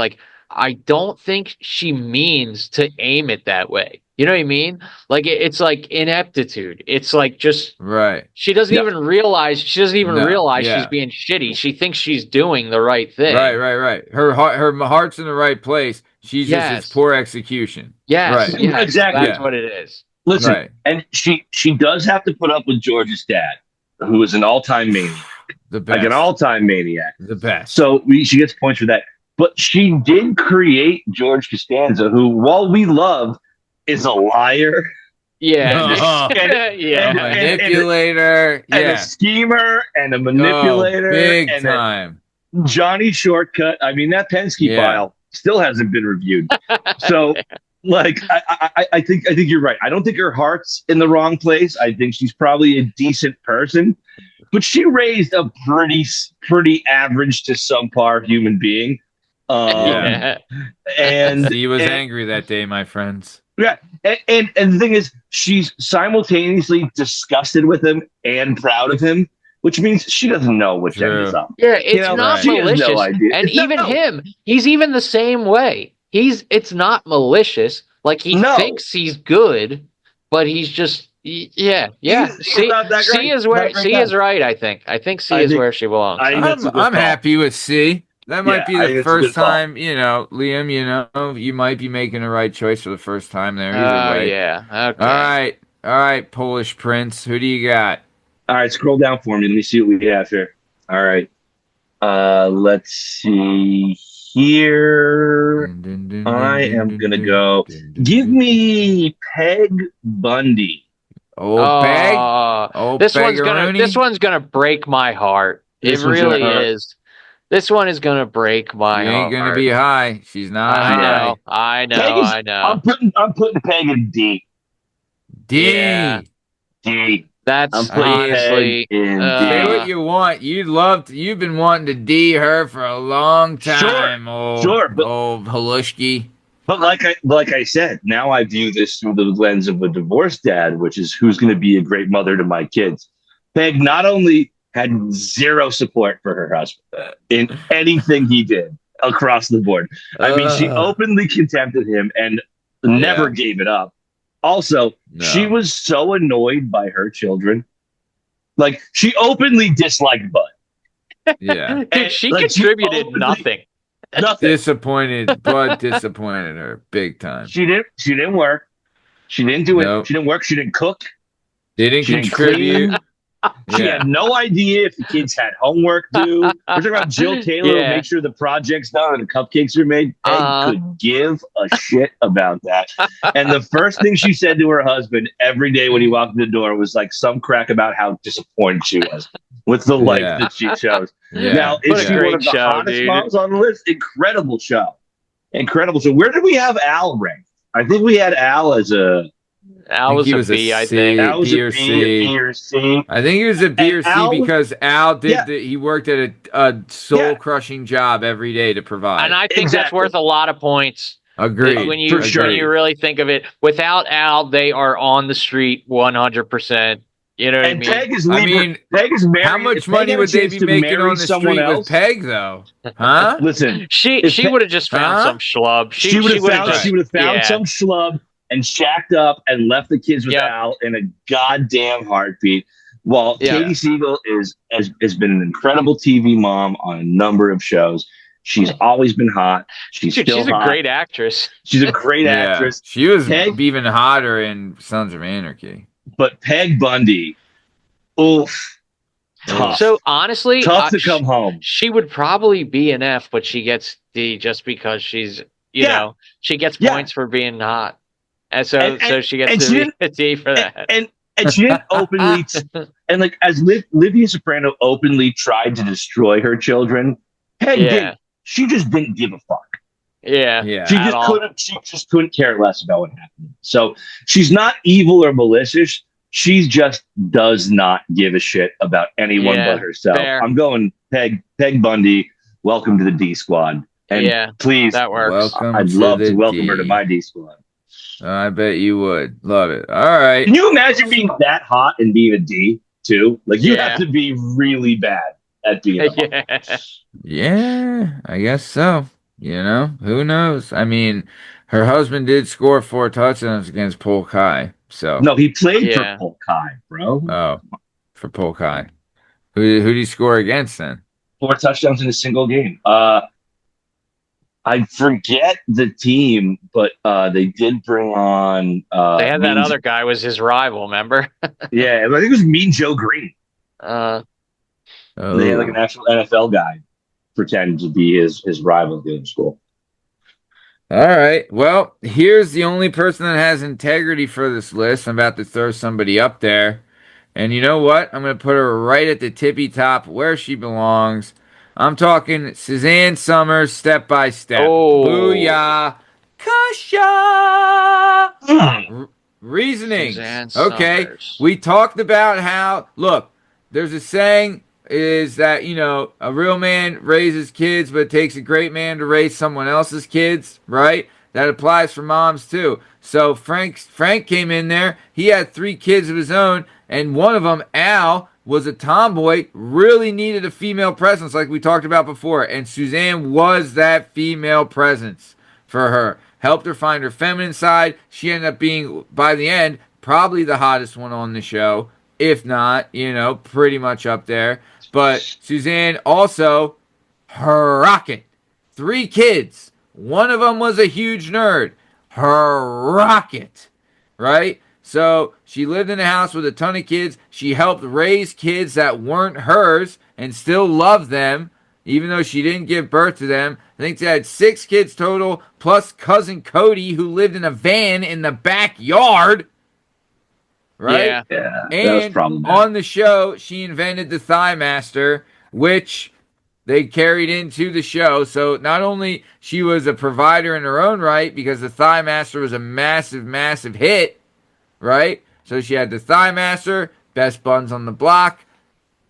I don't think she means to aim it that way. You know what I mean? Like it's like ineptitude. It's like just right. She doesn't even realize she's being shitty. She thinks she's doing the right thing. Right. Her heart's in the right place. She's just it's poor execution. Yes, right. Yes, exactly. That's what it is. Listen, and she does have to put up with George's dad, who is an all-time maniac. The best. Like an all-time maniac. The best. So she gets points for that. But she did create George Costanza, who, while we love, is a liar. Yeah. A manipulator. And a schemer and a manipulator. Big time. Johnny Shortcut. I mean, that Penske file still hasn't been reviewed. So I think you're right. I don't think her heart's in the wrong place. I think she's probably a decent person, but she raised a pretty average to subpar human being. And he was angry that day, my friends. Yeah, and the thing is, she's simultaneously disgusted with him and proud of him, which means she doesn't know which end is up. Yeah, it's not malicious. No idea. And even him, he's even the same way. It's not malicious. Like he thinks he's good, but he's just C is right. I think C is where she belongs. I'm happy with C. That might be the first time, Liam, you might be making the right choice for the first time there. Either way. Yeah. Okay. All right, Polish Prince. Who do you got? All right, scroll down for me. Let me see what we have here. All right. Let's see here. I am going to go. Give me Peg Bundy. Peg? This one's gonna break my heart. It really is. This one is gonna break my heart. She ain't gonna be high. She's not high. I know. I'm putting Peg in D. D. That's honestly. Say what you want. You've been wanting to D her for a long time. Sure. Halushki. But like I said, now I view this through the lens of a divorced dad, which is who's going to be a great mother to my kids. Peg not only had zero support for her husband in anything he did across the board. I mean, she openly contempted him and never gave it up. Also, she was so annoyed by her children. Like, she openly disliked Bud. Yeah. Dude, she contributed nothing. Nothing. Bud disappointed her big time. She didn't work. She didn't do it. She didn't work. She didn't cook. Didn't contribute. She had no idea if the kids had homework due. We're talking about Jill Taylor to make sure the project's done and the cupcakes are made. Peg could give a shit about that. And the first thing she said to her husband every day when he walked in the door was like some crack about how disappointed she was with the life that she chose. Yeah. Now, is she one of the hottest moms on the list? Incredible show. Where did we have Al ranked? I think we had Al as a... Al was a B, I think. Al was a B or C. I think he was a B or C because Al did he worked at a soul-crushing job every day to provide. And I think that's worth a lot of points. Agreed. When you really think of it. Without Al, they are on the street 100%. You know what I mean? Peg is married. How much money would they be making on the street with Peg, though? Huh? Listen, she would have just found some schlub. She would have found some schlub and shacked up and left the kids with Yep. Al in a goddamn heartbeat. While Yeah. Katie Siegel has been an incredible TV mom on a number of shows. She's always been hot. She's Dude, still she's a hot. great actress. She's a great Yeah, actress. she was Peg, even hotter in Sons of Anarchy. but Peg Bundy, oof, tough. So honestly, Tough to come home. She would probably be an F, but she gets D just because she's, she gets points for being hot, and so she gets to be a D for that. And she didn't openly, and like as Livia Soprano openly tried to destroy her children, Peg she just didn't give a fuck. Yeah. She just couldn't care less about what happened. So she's not evil or malicious. She just does not give a shit about anyone but herself. Fair. I'm going Peg Bundy. Welcome to the D Squad. And please, that works. I'd love to welcome her to my D Squad. I bet you would. Love it. All right. Can you imagine being that hot and being a D too? Like you have to be really bad at being a Yeah, I guess so. Who knows? I mean, her husband did score 4 touchdowns against Polk High. So no, he played for Polk High, bro. Oh, for Polk High. Who did he score against then? 4 touchdowns in a single game. I forget the team, but they did bring on. They had that other guy was his rival. Remember? Yeah, I think it was Mean Joe Green. They had like an actual NFL guy pretend to be his rival in school. All right. Well, here's the only person that has integrity for this list. I'm about to throw somebody up there. And you know what? I'm going to put her right at the tippy top where she belongs. I'm talking Suzanne Summers, Step by Step. Oh. Booyah. Kasha. Reasonings. Suzanne Okay. Summers. We talked about how, look, there's a saying is that, a real man raises kids, but it takes a great man to raise someone else's kids, right? That applies for moms too. So Frank came in there. He had 3 kids of his own, and one of them, Al, was a tomboy, really needed a female presence like we talked about before, and Suzanne was that female presence for her. Helped her find her feminine side. She ended up being, by the end, probably the hottest one on the show. If not, pretty much up there. But Suzanne also, her rocket. 3 kids. One of them was a huge nerd. Her rocket. Right? So she lived in a house with a ton of kids. She helped raise kids that weren't hers and still loved them, even though she didn't give birth to them. I think they had 6 kids total, plus cousin Cody, who lived in a van in the backyard. Right? Yeah. And on the show, she invented the Thigh Master, which they carried into the show. So not only she was a provider in her own right, because the Thigh Master was a massive, massive hit, right? So she had the Thigh Master, best buns on the block,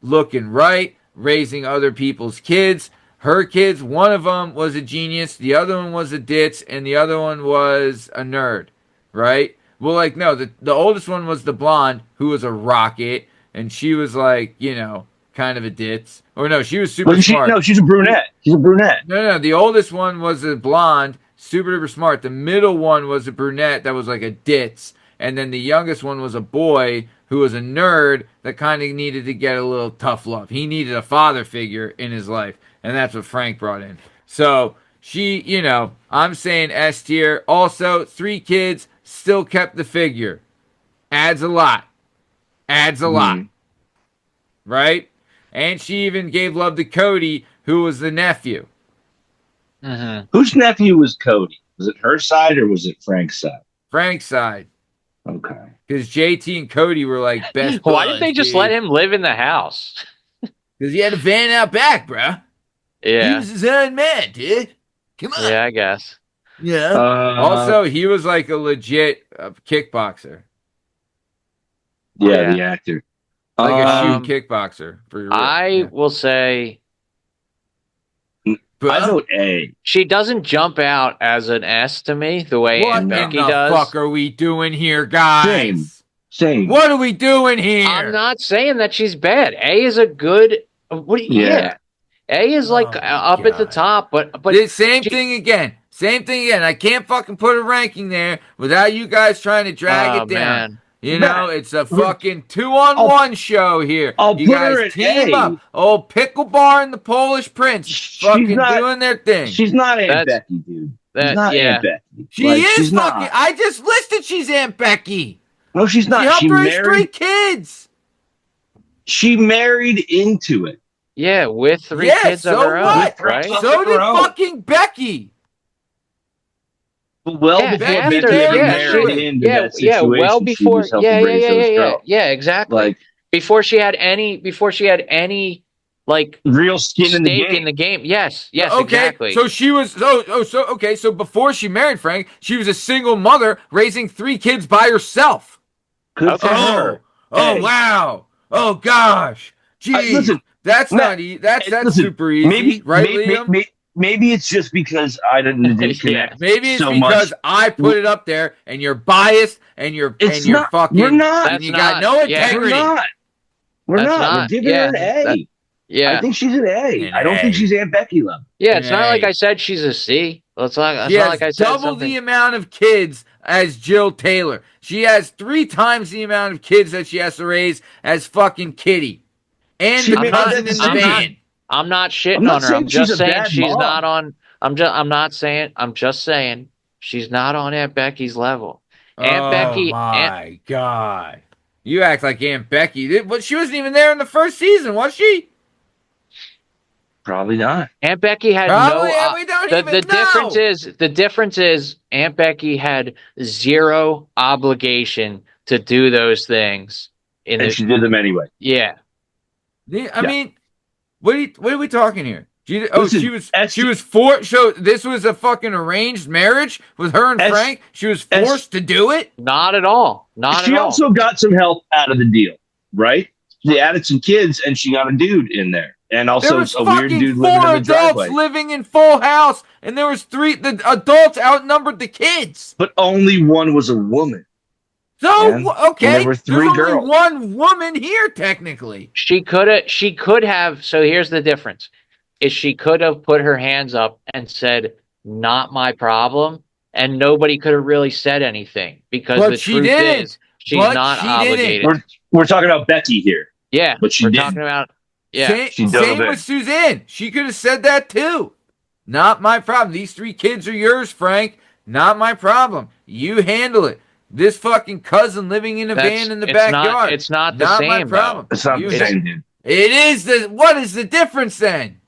looking right, raising other people's kids. Her kids, one of them was a genius, the other one was a ditz, and the other one was a nerd, right? Well, like, no, the oldest one was the blonde, who was a rocket, and she was like, kind of a ditz. Or no, she was super smart. No, she's a brunette. She's a brunette. No, the oldest one was a blonde, super duper smart. The middle one was a brunette that was like a ditz. And then the youngest one was a boy who was a nerd that kind of needed to get a little tough love. He needed a father figure in his life, and that's what Frank brought in. So she, I'm saying S tier. Also, 3 kids, still kept the figure. Adds a lot. Right? And she even gave love to Cody, who was the nephew. Mm-hmm. Whose nephew was Cody? Was it her side or was it Frank's side? Frank's side. Okay. Because JT and Cody were like best Why buds, didn't they just let him live in the house? Because he had a van out back, bro. Yeah. He was his own man, dude. Come on. Yeah, I guess. Yeah. Also, he was like a legit kickboxer. Yeah, the actor. Like a shoot kickboxer. For real. I will say I vote A. she doesn't jump out as an S to me the way Aunt Becky does. What the fuck are we doing here, guys? Same. What are we doing here? I'm not saying that she's bad. A is a good. A is like up at the top, but the same thing again. Same thing again. I can't fucking put a ranking there without you guys trying to drag it down. Man. You Matt, know, it's a fucking 2-on-1 show here. I'll You put her guys at team A. up. Old Pickle Bar and the Polish Prince fucking doing their thing. She's not Aunt That's- Becky, dude. She's that- not yeah. Aunt Becky. She is she's fucking. not. I just listed she's Aunt Becky. No, she's not. She helped She raise 3 married. kids. She married into it. Yeah, with 3 Yeah, kids of so her own, what? right? So did fucking Becky. Well Yeah, before after- Becky ever yeah, married sure. into that situation, well she before, was helping raise those girls. yeah, exactly. Like before she had any, like real skin in the stake game. in the game. Yes, Okay, exactly. so she was so before she married Frank, she was a single mother raising 3 kids by herself. Good for her. Oh Hey. wow. Oh gosh. Geez. Listen, that's Matt, not easy. That's listen, super easy, right, Liam? Maybe it's just because I didn't connect. Maybe it's so because much. I put it up there and you're biased and you're not- fucking we're not. and you That's got not- no yeah. integrity. We're That's not. not- We're giving yeah, her an A. that- yeah, I think she's an A. An I don't A. think she's Aunt Becky level. yeah. It's not like Hey. I said she's a C. Well, it's not She has like I said double something. the amount of kids as Jill Taylor. She has 3 times the amount of kids that she has to raise as fucking Kitty. And She the made cousin that in the decision. band. I'm not shitting I'm not on her. saying I'm just she's a saying bad she's mom. not on. I'm just saying she's not on Aunt Becky's level. Aunt Becky. My God. You act like Aunt Becky. But she wasn't even there in the first season, was she? Probably not. Aunt Becky had Probably, no. and we don't even the know. difference is Aunt Becky had 0 obligation to do those things. And she did them anyway. Yeah. I mean, what are we talking here? Listen, she was for. So this was a fucking arranged marriage with her and Frank. She was forced to do it. Not at all. Not She at all. also got some help out of the deal, right? She added some kids, and she got a dude in there, and There also was a weird fucking dude 4 living in the adults driveway. living in Full House, and there was 3. The adults outnumbered the kids. But only one was a woman. So Man, okay, and there were 3 there's girls. only 1 woman here technically. She could have. So here's the difference: is she could have put her hands up and said, "Not my problem," and nobody could have really said anything because But the she truth didn't. is she's But not she didn't. obligated. We're talking about Becky here. Yeah, But she we're didn't. talking about. Yeah, Same dove in. with Suzanne. She could have said that too. Not my problem. These 3 kids are yours, Frank. Not my problem. You handle it. This fucking cousin living in a van in the backyard. It's not the Not my same. problem. Though. It's not You the ha- same, dude. It is what is the difference then?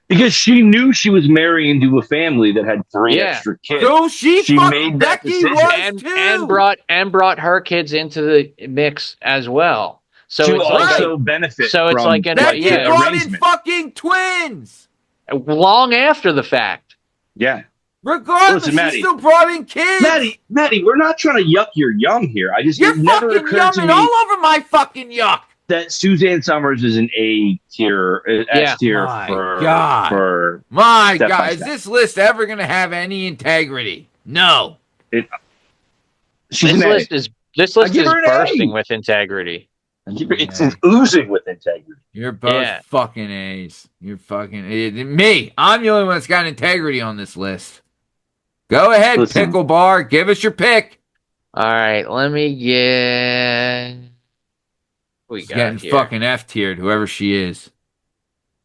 Because she knew she was marrying into a family that had 3 Yeah. extra kids. So she She fucking made that Becky decision. was too. And brought her kids into the mix as well. So to it's like also benefit so it's from like an- Becky yeah, brought in arrangement. fucking twins. long after the fact. Yeah. Regardless, Listen, Maddie. she still brought in kids. Maddie, we're not trying to yuck your yum here. You're it never fucking occurred to yumming me all over my fucking yuck. that Suzanne Summers is an A tier, S tier My for God. for My Step by God, is step. this list ever going to have any integrity? No. she's This an list A. is this list give is her an A. bursting with integrity. It's oozing with integrity. You're both Yeah. fucking A's. You're fucking me. I'm the only one that's got integrity on this list. Go ahead, Listen. Pickle Bar. Give us your pick. All right, let me get. What we She's got getting here. fucking F tiered, whoever she is.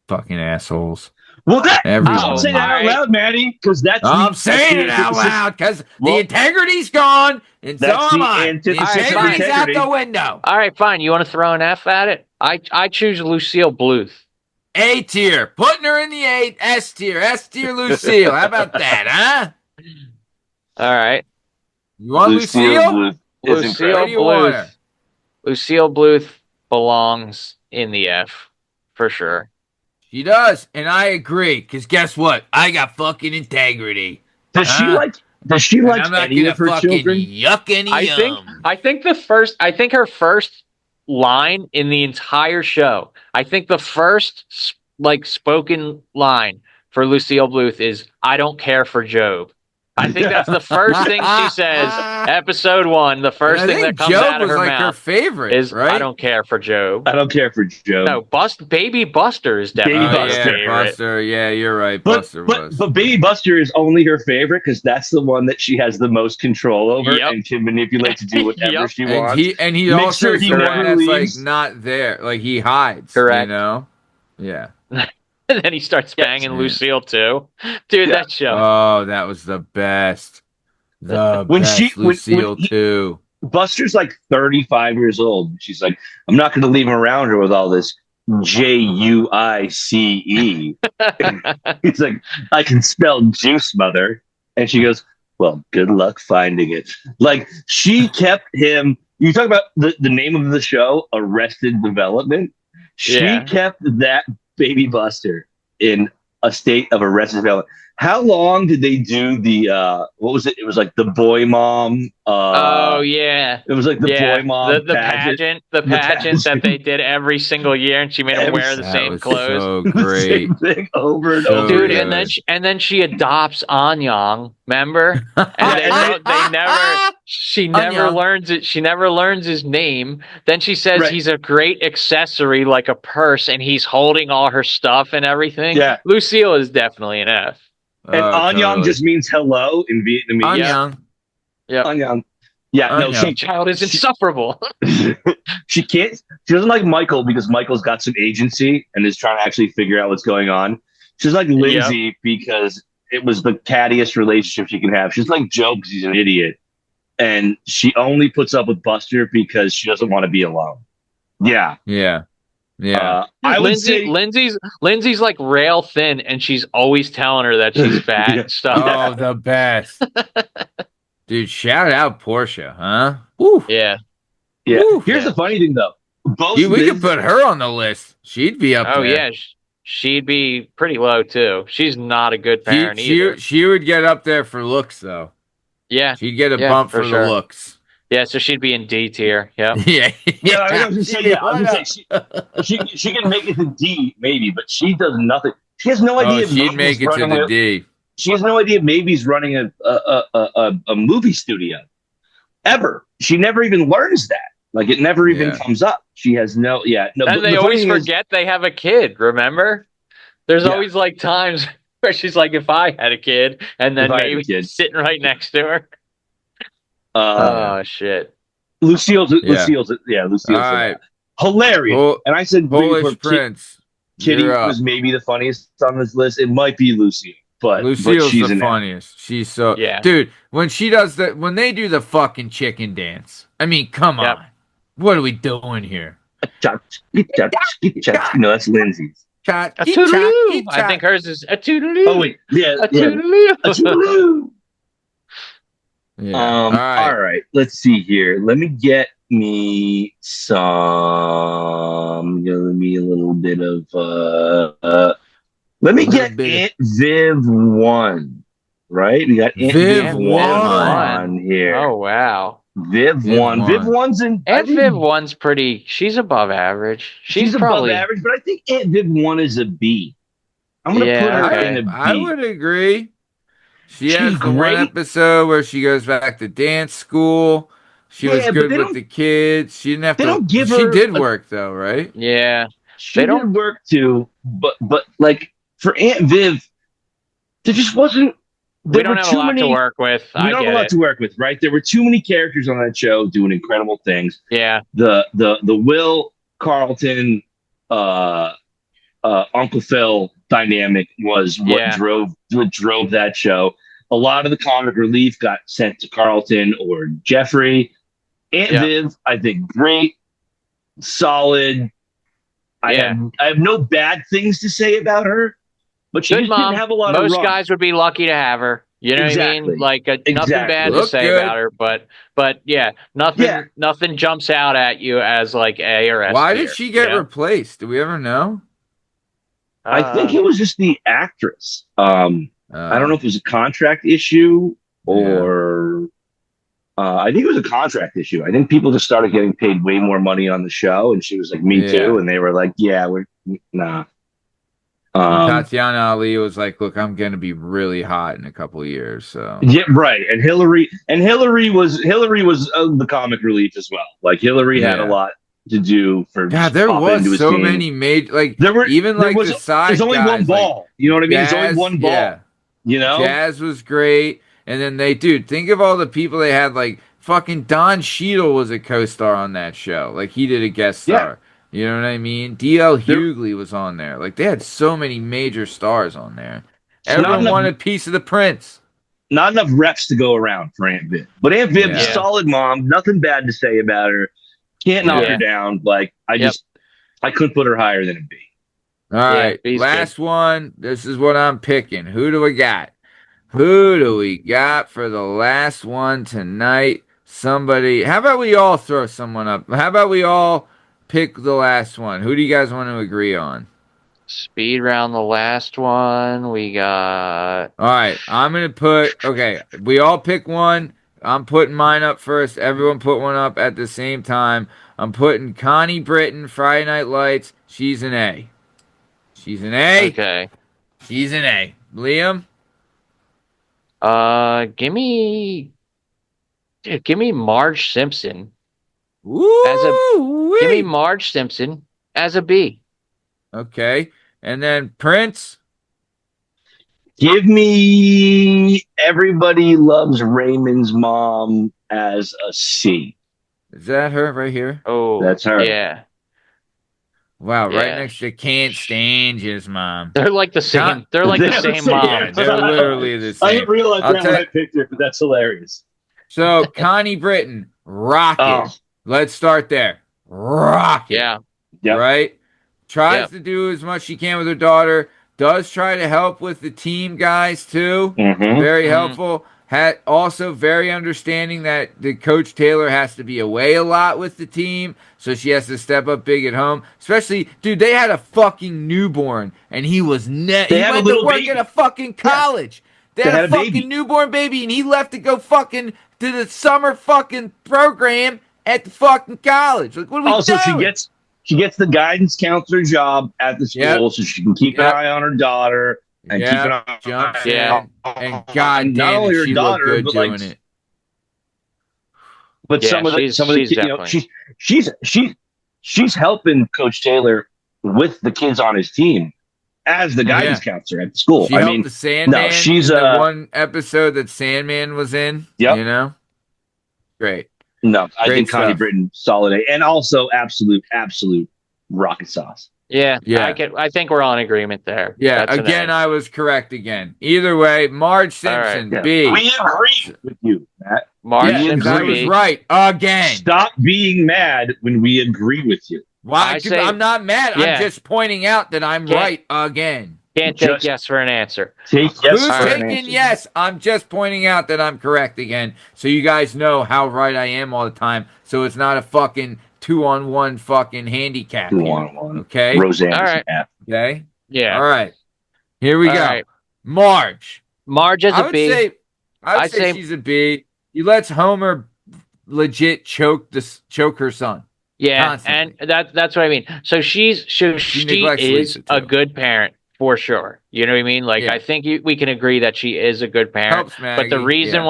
Fucking assholes. Well, Everyone. don't say that out Alright. loud, Maddie, because that's I'm the saying it out antithesis- loud because the Well, integrity's gone, and so that's am the I. The antithesis of integrity's out integrity. the window. All right, fine. You want to throw an F at it? I choose Lucille Bluth. A tier. Putting her in the A. S tier. S tier Lucille. How about that, huh? All right, You want Lucille? Bluth is Lucille Where incredible. do you want her? Lucille Bluth belongs in the F for sure. She does, and I agree. Because guess what? I got fucking integrity. Does she Huh? like? Does she And like I'm not any gonna of her fucking children? yuck any I think her first line in the entire show. I think the first spoken line for Lucille Bluth is "I don't care for Job." I think that's the first thing she says. Episode 1, the first thing that comes Job out of was her like her mouth favorite, is, right? "I don't care for Joe." I don't care for Joe. No, Baby Buster is Baby definitely her Buster. favorite. Buster. Yeah, you're right. But Buster was. but Baby Buster is only her favorite because that's the one that she has the most control over Yep. and can manipulate to do whatever Yep. she And wants. he Make also sure is he the never one that's like leaves. not there. Like he hides. Correct. You know? Yeah. And then he starts banging Yeah. Lucille too. Dude, Yeah. that show. Oh, that was the best. The When best. she- when- Lucille when he- too. Buster's like 35 years old. She's like, I'm not going to leave him around her with all this Juice. He's like, I can spell juice, mother. And she goes, well, good luck finding it. Like, she kept him. You talk about the name of the show, Arrested Development. She Yeah. kept that Baby Buster in a state of arrested development. How long did they do the what was it? It was like the boy mom. Oh yeah. It was like the boy mom the pageant that they did every single year, and she made him wear the That same was clothes. so The great. same thing over and So over. Dude, good. and then she adopts Anyang, remember? And she never Anyang. learns it. She never learns his name. Then she says Right. he's a great accessory, like a purse, and he's holding all her stuff and everything. Yeah. Lucille is definitely an F. And Oh, Anyang totally. just means hello in Vietnamese. Anyang. Yep. Anyang. Yeah, no, Anyang. That child is insufferable. she can't. She doesn't like Michael because Michael's got some agency and is trying to actually figure out what's going on. She's like Lindsay because it was the cattiest relationship she can have. She's like Joe because he's an idiot, and she only puts up with Buster because she doesn't want to be alone. Yeah, Yeah. Yeah. I would say Lindsay's like rail thin, and she's always telling her that she's fat Yeah. and stuff. Oh, the best. Dude, shout out Portia, huh? Woo. Yeah. yeah. Woo. Here's the funny thing though. Both Dude, we Liz- could put her on the list. She'd be up Oh there. yeah. She'd be pretty low too. She's not a good parent either. She would get up there for looks, though. Yeah. She'd get a Yeah, bump for for sure. the looks. Yeah, so she'd be in D tier. Yeah. Yeah. Yeah, I was just saying, Why not? she can make it to D maybe, but she does nothing. She has no idea. Oh, if she'd Mavy's make it to running the a- D. She has no idea Mavy's running a movie studio ever. She never even learns that. Like it never even Yeah. comes up. She has no. Yeah, no. And but they the always funny thing is- forget they have a kid, remember? There's Yeah. always like times where she's like, if I had a kid, and then If I had a maybe kid. sitting right next to her. Oh shit. Lucille's. All right. right. Hilarious. Pol- And I said Polish Prince. Kitty You're up. was maybe the funniest on this list. It might be Lucille, but Lucille's she's the an funniest. She's so Yeah. dude. When they do the fucking chicken dance. I mean, come Yep. on. What are we doing here? No, that's Lindsay's. A toodaloo. I think hers is a toodaloo. Oh wait, yeah, A yeah. toodaloo. A toodaloo. Yeah. All right. All right. Let's see here. Let me get me some. Give me a little bit of. Let me Little get bit Aunt Viv 1. Right? We got Aunt Viv Viv 1 here. Oh wow. Viv Viv 1. Viv 1's in. I Aunt think Viv 1's pretty. She's above average. she's probably above average, but I think Aunt Viv 1 is a B. I'm gonna Yeah, put her okay. in a B. I would agree. She She's has the one great. episode where she goes back to dance school. She was Yeah, but good they with don't- the kids. She didn't have they to. don't give she her did a- work though, right? Yeah. She They did don't- work too, but like for Aunt Viv, there just wasn't. We There don't were have a too lot many. to work with. We I don't have a get lot it. to work with, right? There were too many characters on that show doing incredible things. Yeah. The Will Carlton, Uncle Phil dynamic was what Yeah. drove that show. A lot of the comic relief got sent to Carlton or Jeffrey. Aunt Yeah. Viv, I think, great, solid. Yeah. I have no bad things to say about her, but she Good just mom. didn't have a lot of Most run. guys would be lucky to have her. You know what I Exactly. mean? Like nothing Exactly. bad to Look say good. about her, but yeah, nothing Yeah. nothing jumps out at you as like A or S. Why tier, did she get you know? replaced? Do we ever know? I think it was just the actress. I don't know if it was a contract issue or I think it was a contract issue. I think people just started getting paid way more money on the show, and she was like, "Me Yeah. too," and they were like, "Yeah, we're nah." Tatiana Ali was like, "Look, I'm gonna be really hot in a couple of years." So Yeah, right. And Hillary was the comic relief as well. Like Hillary had a yeah, lot to do for God, just there popping was into his so team. many major, like even There like was the there's side only one guys, like ball. You know what I mean? There's only Jazz. one ball. Yeah, You know? Jazz was great, and then dude, think of all the people they had. Like fucking Don Cheadle was a co-star on that show. Like he did a guest Yeah. star. You know what I mean? D.L. There Hughley was on there. Like they had so many major stars on there. it's not Everyone enough wanted a piece of the prince. not enough reps to go around for Aunt Viv. But Aunt Viv's Yeah, Yeah. solid mom, nothing bad to say about her. Can't knock yeah. her down. Like Yep. I couldn't put her higher than a B. All Yeah, right, B's last one. This is what I'm picking. Who do we got? Who do we got for the last one tonight? Somebody. How about we all throw someone up? How about we all pick the last one? Who do you guys want to agree on? Speed round the last one. We got. All right, I'm gonna put. Okay, we all pick one. I'm putting mine up first. Everyone put one up at the same time. I'm putting Connie Britton, Friday Night Lights. She's an A. She's an A. Okay. She's an A. Liam. Give me. Dude, give me Marge Simpson Woo! as a. Give me Marge Simpson as a B. Okay, and then Prince. Give me Everybody Loves Raymond's mom as a C. Is that her right here? Oh, That's her. Yeah, Wow, right Yeah. next to Can't Stand You's mom. they're like the same. Con- They're like the They're same the mom. Yeah, they're literally the I same. didn't realize I'll that tell- when I picked her, but that's hilarious. So Connie Britton, rocket. Oh. Let's start there. Rocket. Yeah, Yep. Right? Tries Yep. to do as much she can with her daughter. Does try to help with the team guys too. Mm-hmm. Very Mhm. helpful. Also very understanding that the coach Taylor has to be away a lot with the team, so she has to step up big at home. Especially, dude, they had a fucking newborn, and he was he had a went to little work baby. at a fucking college. They They had had a a fucking baby. newborn baby, and he left to go fucking to the summer fucking program at the fucking college. Like, what are we Also, doing? she gets the guidance counselor job at the school, Yep. so she can keep Yep. an eye on her daughter and keep an eye jumps Yeah. in, and goddamn, not only her she daughter, looked good but doing like, it. but Yeah, some of the she's kids, definitely- she's helping Coach Taylor with the kids on his team as the guidance counselor at the school. She I helped mean, the Sandman she's in the one episode that Sandman was in. Yep. You know? Great. no, I Great think Connie stuff. Britton solid A, and also absolute rocket sauce. yeah. Yeah. I think we're all in agreement there. Yeah, That's an again, A. I was correct again. Either way, Marge All right. Simpson, Yeah. B. We agree with you, Matt. Marge Yeah, 'cause Simpson I was B. right again. Stop being mad when we agree with you. Why? I 'Cause say- I'm not mad. Yeah. I'm just pointing out that I'm Yeah. right again. Can't take Just- yes for an answer. Take yes Who's for an taking answer. yes? I'm just pointing out that I'm correct again, so you guys know how right I am all the time. So it's not a fucking 2-on-1 fucking handicap. 2-on-1. Here, okay. Roseanne. All right. Okay. Yeah. All right. Here we All go. right. Marge. Marge as I a would B. say. I would I'd say say- she's a B. He lets Homer legit choke her son. Yeah, Constantly. and that's what I mean. So she neglects is Lisa, a too. good parent for sure. You know what I mean? Like Yeah. I think we can agree that she is a good parent. Helps Maggie. But the reason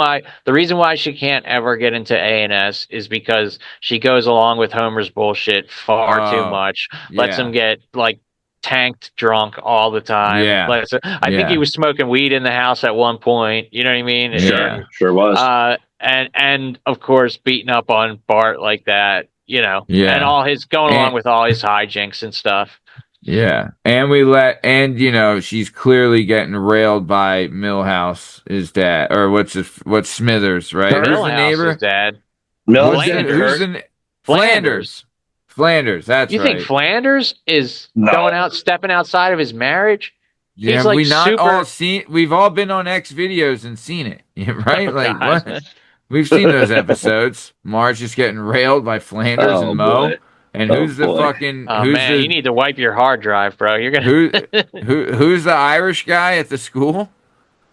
why she can't ever get into A&S is because she goes along with Homer's bullshit far too Oh, much. Lets yeah. him get like tanked drunk all the time. Yeah. I think Yeah. he was smoking weed in the house at one point. You know what I mean? Yeah. Sure was. And of course beating up on Bart like that, you know, Yeah. and all his going And- along with all his hijinks and stuff. Yeah, and you know she's clearly getting railed by Millhouse, his dad, or what's Smithers, right? Who's the Millhouse's neighbor? dad. No, Who's the- Flanders. who's the- Flanders. Flanders. That's You right. think Flanders is No. going out, stepping outside of his marriage? Yeah, he's like we not super- all seen? We've all been on X videos and seen it, right? Oh, Like God. what? We've seen those episodes. Marge just getting railed by Flanders Oh, and Mo, boy. and Oh, who's the boy. fucking Oh who's man, the you need to wipe your hard drive, bro. You're gonna. who's the Irish guy at the school?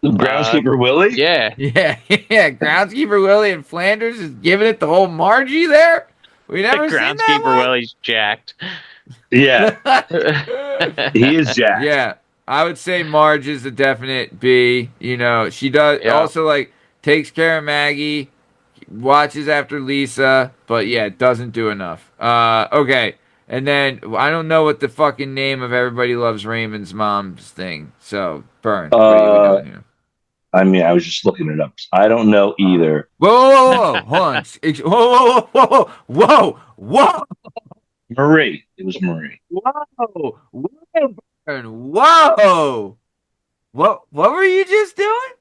Groundskeeper Willie? Yeah. Yeah, yeah. Groundskeeper Willie and Flanders is giving it the whole Margie there. We never seen that Groundskeeper one. Willie's jacked. Yeah. He is Jack. Yeah. I would say Marge is a definite B. You know, she does Yeah. also like takes care of Maggie, watches after Lisa, but yeah, doesn't do enough. Okay. And then I don't know what the fucking name of Everybody Loves Raymond's mom's thing. So, Bern, what are we doing here? I mean, I was just looking it up. I don't know either. Whoa, whoa, whoa, whoa, hold on. Whoa, whoa, whoa, whoa, whoa, Marie. It was Marie. whoa, whoa, Bern, whoa. What were you just doing?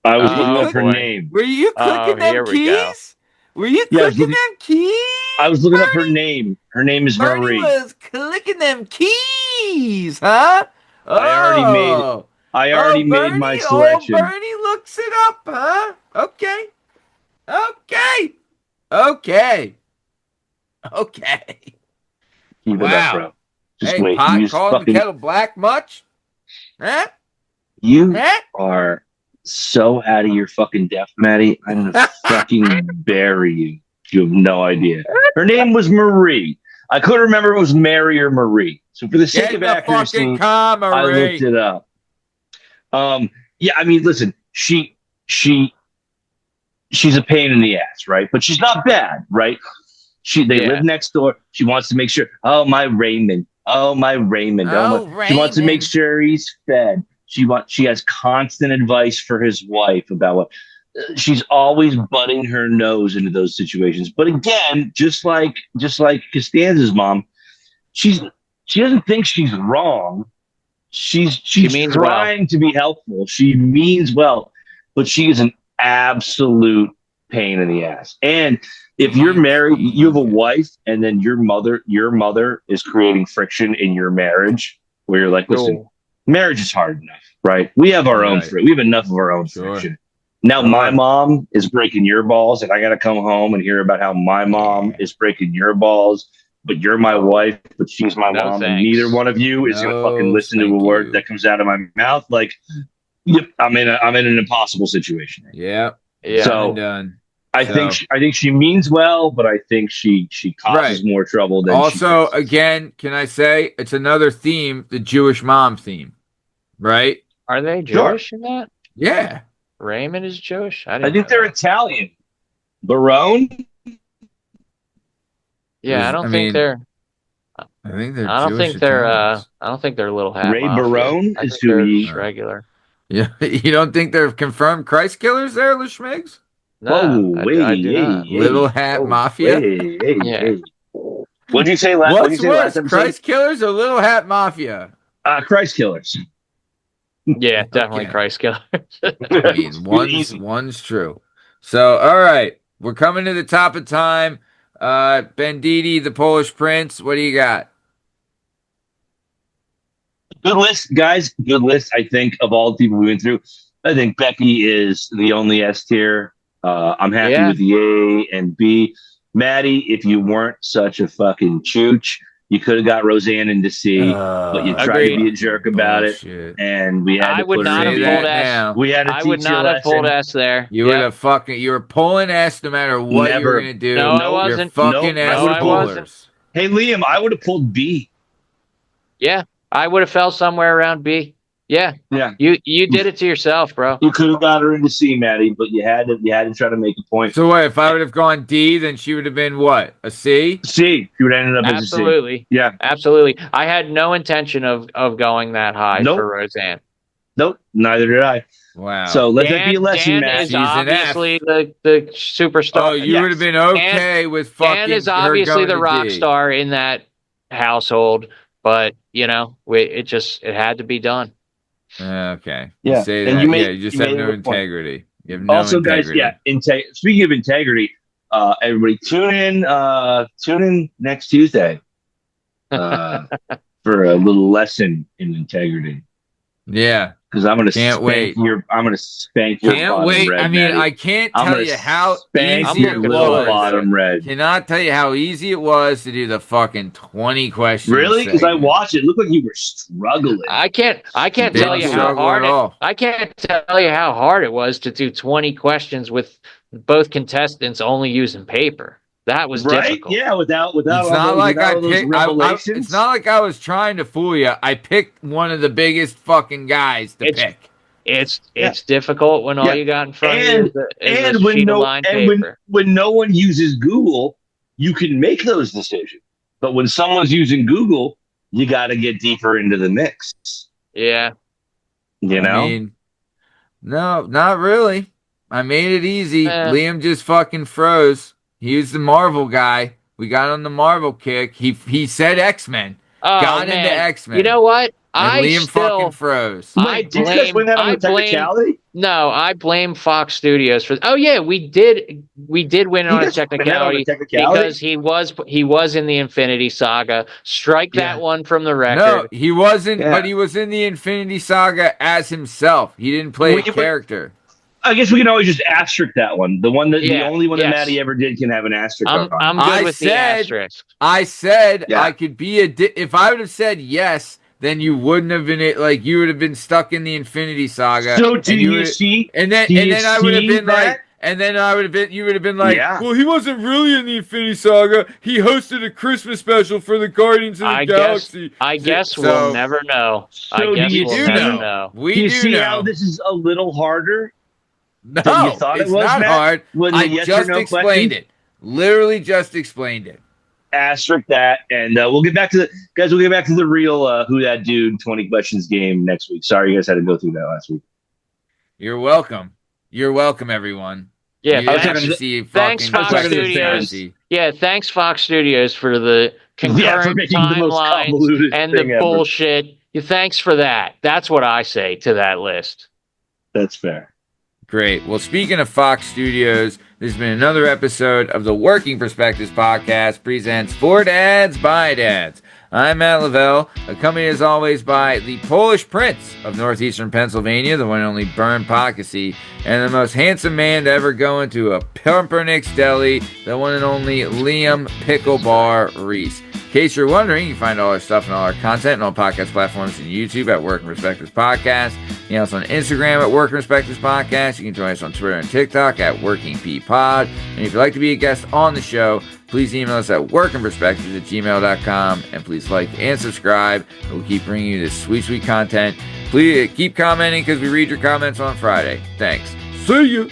I was Oh, looking up her boy. name. Were you clicking them here we go. keys? Were you Yeah, I was clicking looking- them keys? I was looking up her Bernie? name. Her name is Bernie Marie. was clicking them keys, huh? Oh, I already made my Bernie, selection. old Bernie looks it up, huh? Okay. Okay. Okay. Okay. Keep it Wow. up, bro. Just Hey, wait. pot You calling the kettle black much? Huh? You Huh? are so out of your fucking depth, Maddie. I'm gonna fucking bury you. You have no idea. Her name was Marie. I couldn't remember if it was Mary or Marie. So for the sake Get of the accuracy, fucking car, I looked Marie. it up. Yeah, I mean, listen, she's a pain in the ass, right? But she's not bad, right? They live next door. She wants to make sure. Oh, my Raymond. Oh, my Raymond. She wants to make sure he's fed. She has constant advice for his wife about what she's always butting her nose into those situations. But again, just like Costanza's mom, she doesn't think she's wrong. She's means trying to be helpful. She means well, but she is an absolute pain in the ass. And if you're married, you have a wife, and then your mother is creating friction in your marriage, where you're like, listen, marriage is hard enough, right? We have our own we have enough of our own friction. Now my mom is breaking your balls, and I got to come home and hear about how my mom is breaking your balls. But you're my wife, but she's my mom, and neither one of you is gonna fucking listen to a word that comes out of my mouth. Like, I'm in an impossible situation. Yeah. So done. I think she means well, but I think she causes more trouble than also, again, can I say it's another theme, the Jewish mom theme, right? Are they Jewish in that? Yeah. Raymond is Jewish? I think they're Italian. Barone? Yeah, I don't think they're. I think they're. I don't Jewish think they're. Italians. I don't think they're little hat. Ray mafia. Barone I is think who they're he. just regular. Yeah, you don't think they're confirmed Christ killers there, Lishmigs? No, I do not. Little Hat Mafia. Hey. What'd you say last? What's worse, Christ killers or Little Hat Mafia? Christ killers. Yeah, definitely Okay. Christ killers. I mean, one's true. So, all right, we're coming to the top of time. Banditi, the Polish Prince. What do you got? Good list, guys. Good list. I think of all the people we went through, I think Becky is the only S tier. I'm happy with the A and B. Maddie, if you weren't such a fucking chooch, you could have got Roseanne into C, but you tried to be a jerk about it, and we had to put her in S. We had to I teach would not have pulled S there. You would have you were pulling S no matter what you were gonna do. No, I wasn't. You're fucking S pullers. Hey, Liam, I would have pulled B. Yeah, I would have fell somewhere around B. Yeah. You did it to yourself, bro. You could have got her into C, Maddie, but you had to try to make a point. So what? If I would have gone D, then she would have been what? A C? C. She would have ended up as a C. Absolutely. Yeah. Absolutely. I had no intention of going that high for Roseanne. Nope. Neither did I. Wow. So let that be a lesson, Dan Matt. is obviously the superstar. Oh, you would have been okay with fucking Dan is obviously the rock star in that household, but it had to be integrity. Okay. Yeah. You say that. You just have no integrity. You have no integrity. Guys, speaking of integrity, everybody tune in next Tuesday for a little lesson in integrity. Yeah. Because I'm gonna spank your can't wait. Red, I mean, Maddie. I can't tell you how easy it was. Bottom red. Cannot tell you how easy it was to do the fucking 20 questions. Really? Because I watched it. It looked like you were struggling. I can't tell you how hard I can't tell you how hard it was to do 20 questions with both contestants only using paper. That was right? difficult. Yeah, without It's all not those, like without I all those picked. revelations. It's not like I was trying to fool you. I picked one of the biggest fucking guys to pick. It's difficult when all you got in front of you is a when sheet of lined paper. when no one uses Google, you can make those decisions. But when someone's using Google, you got to get deeper into the mix. Yeah. You know? I mean, no, not really. I made it easy. Eh. Liam just fucking froze. He was the Marvel guy. We got on the Marvel kick. He said X-Men. Oh, Got man. into X-Men. You know what? And Liam fucking froze. I Wait, did you guys win that on I a technicality? No, I blame Fox Studios for. Oh yeah, we did win on a technicality because he was in the Infinity Saga. Strike that one from the record. No, he wasn't. Yeah. But he was in the Infinity Saga as himself. He didn't play a character. I guess we can always just asterisk that one. The one that the only one that yes. Maddie ever did can have an asterisk on. I'm good with the asterisk. I said I could be if I would have said yes, then you wouldn't have been like you would have been stuck in the Infinity Saga. So do you see? And then I would have been like, and then I would have been, you would have been like, well, he wasn't really in the Infinity Saga. He hosted a Christmas special for the Guardians of the Galaxy. I guess we'll never know. So I guess you we'll do never know. We do you do see know. how this is a little harder? No, than you thought it's it was, not Matt? hard. When the I yes or just no explained questions? it. Literally just explained it. Asterisk that, and we'll get back to the guys. We'll get back to the real Who That Dude 20 questions game next week. Sorry, you guys had to go through that last week. You're welcome. You're welcome, everyone. Yeah, thanks Fox Studios. Yeah, thanks Fox Studios for the concurrent timelines and the bullshit. Thanks for that. That's what I say to that list. That's fair. Great. Well, speaking of Fox Studios, this has been another episode of the Working Perspectives Podcast presents For Dads by Dads. I'm Matt Lavelle, accompanied as always by the Polish Prince of northeastern Pennsylvania, the one and only Bern and the most handsome man to ever go into a Pumpernicks deli, the one and only Liam Picklebar Reese. In case you're wondering, you can find all our stuff and all our content on all podcast platforms and YouTube at Working Perspectives Podcast. You can also on Instagram at Working Perspectives Podcast. You can join us on Twitter and TikTok at WorkingPPod. And if you'd like to be a guest on the show, please email us at workingperspectives@gmail.com. And please like and subscribe. We'll keep bringing you this sweet, sweet content. Please keep commenting because we read your comments on Friday. Thanks. See you.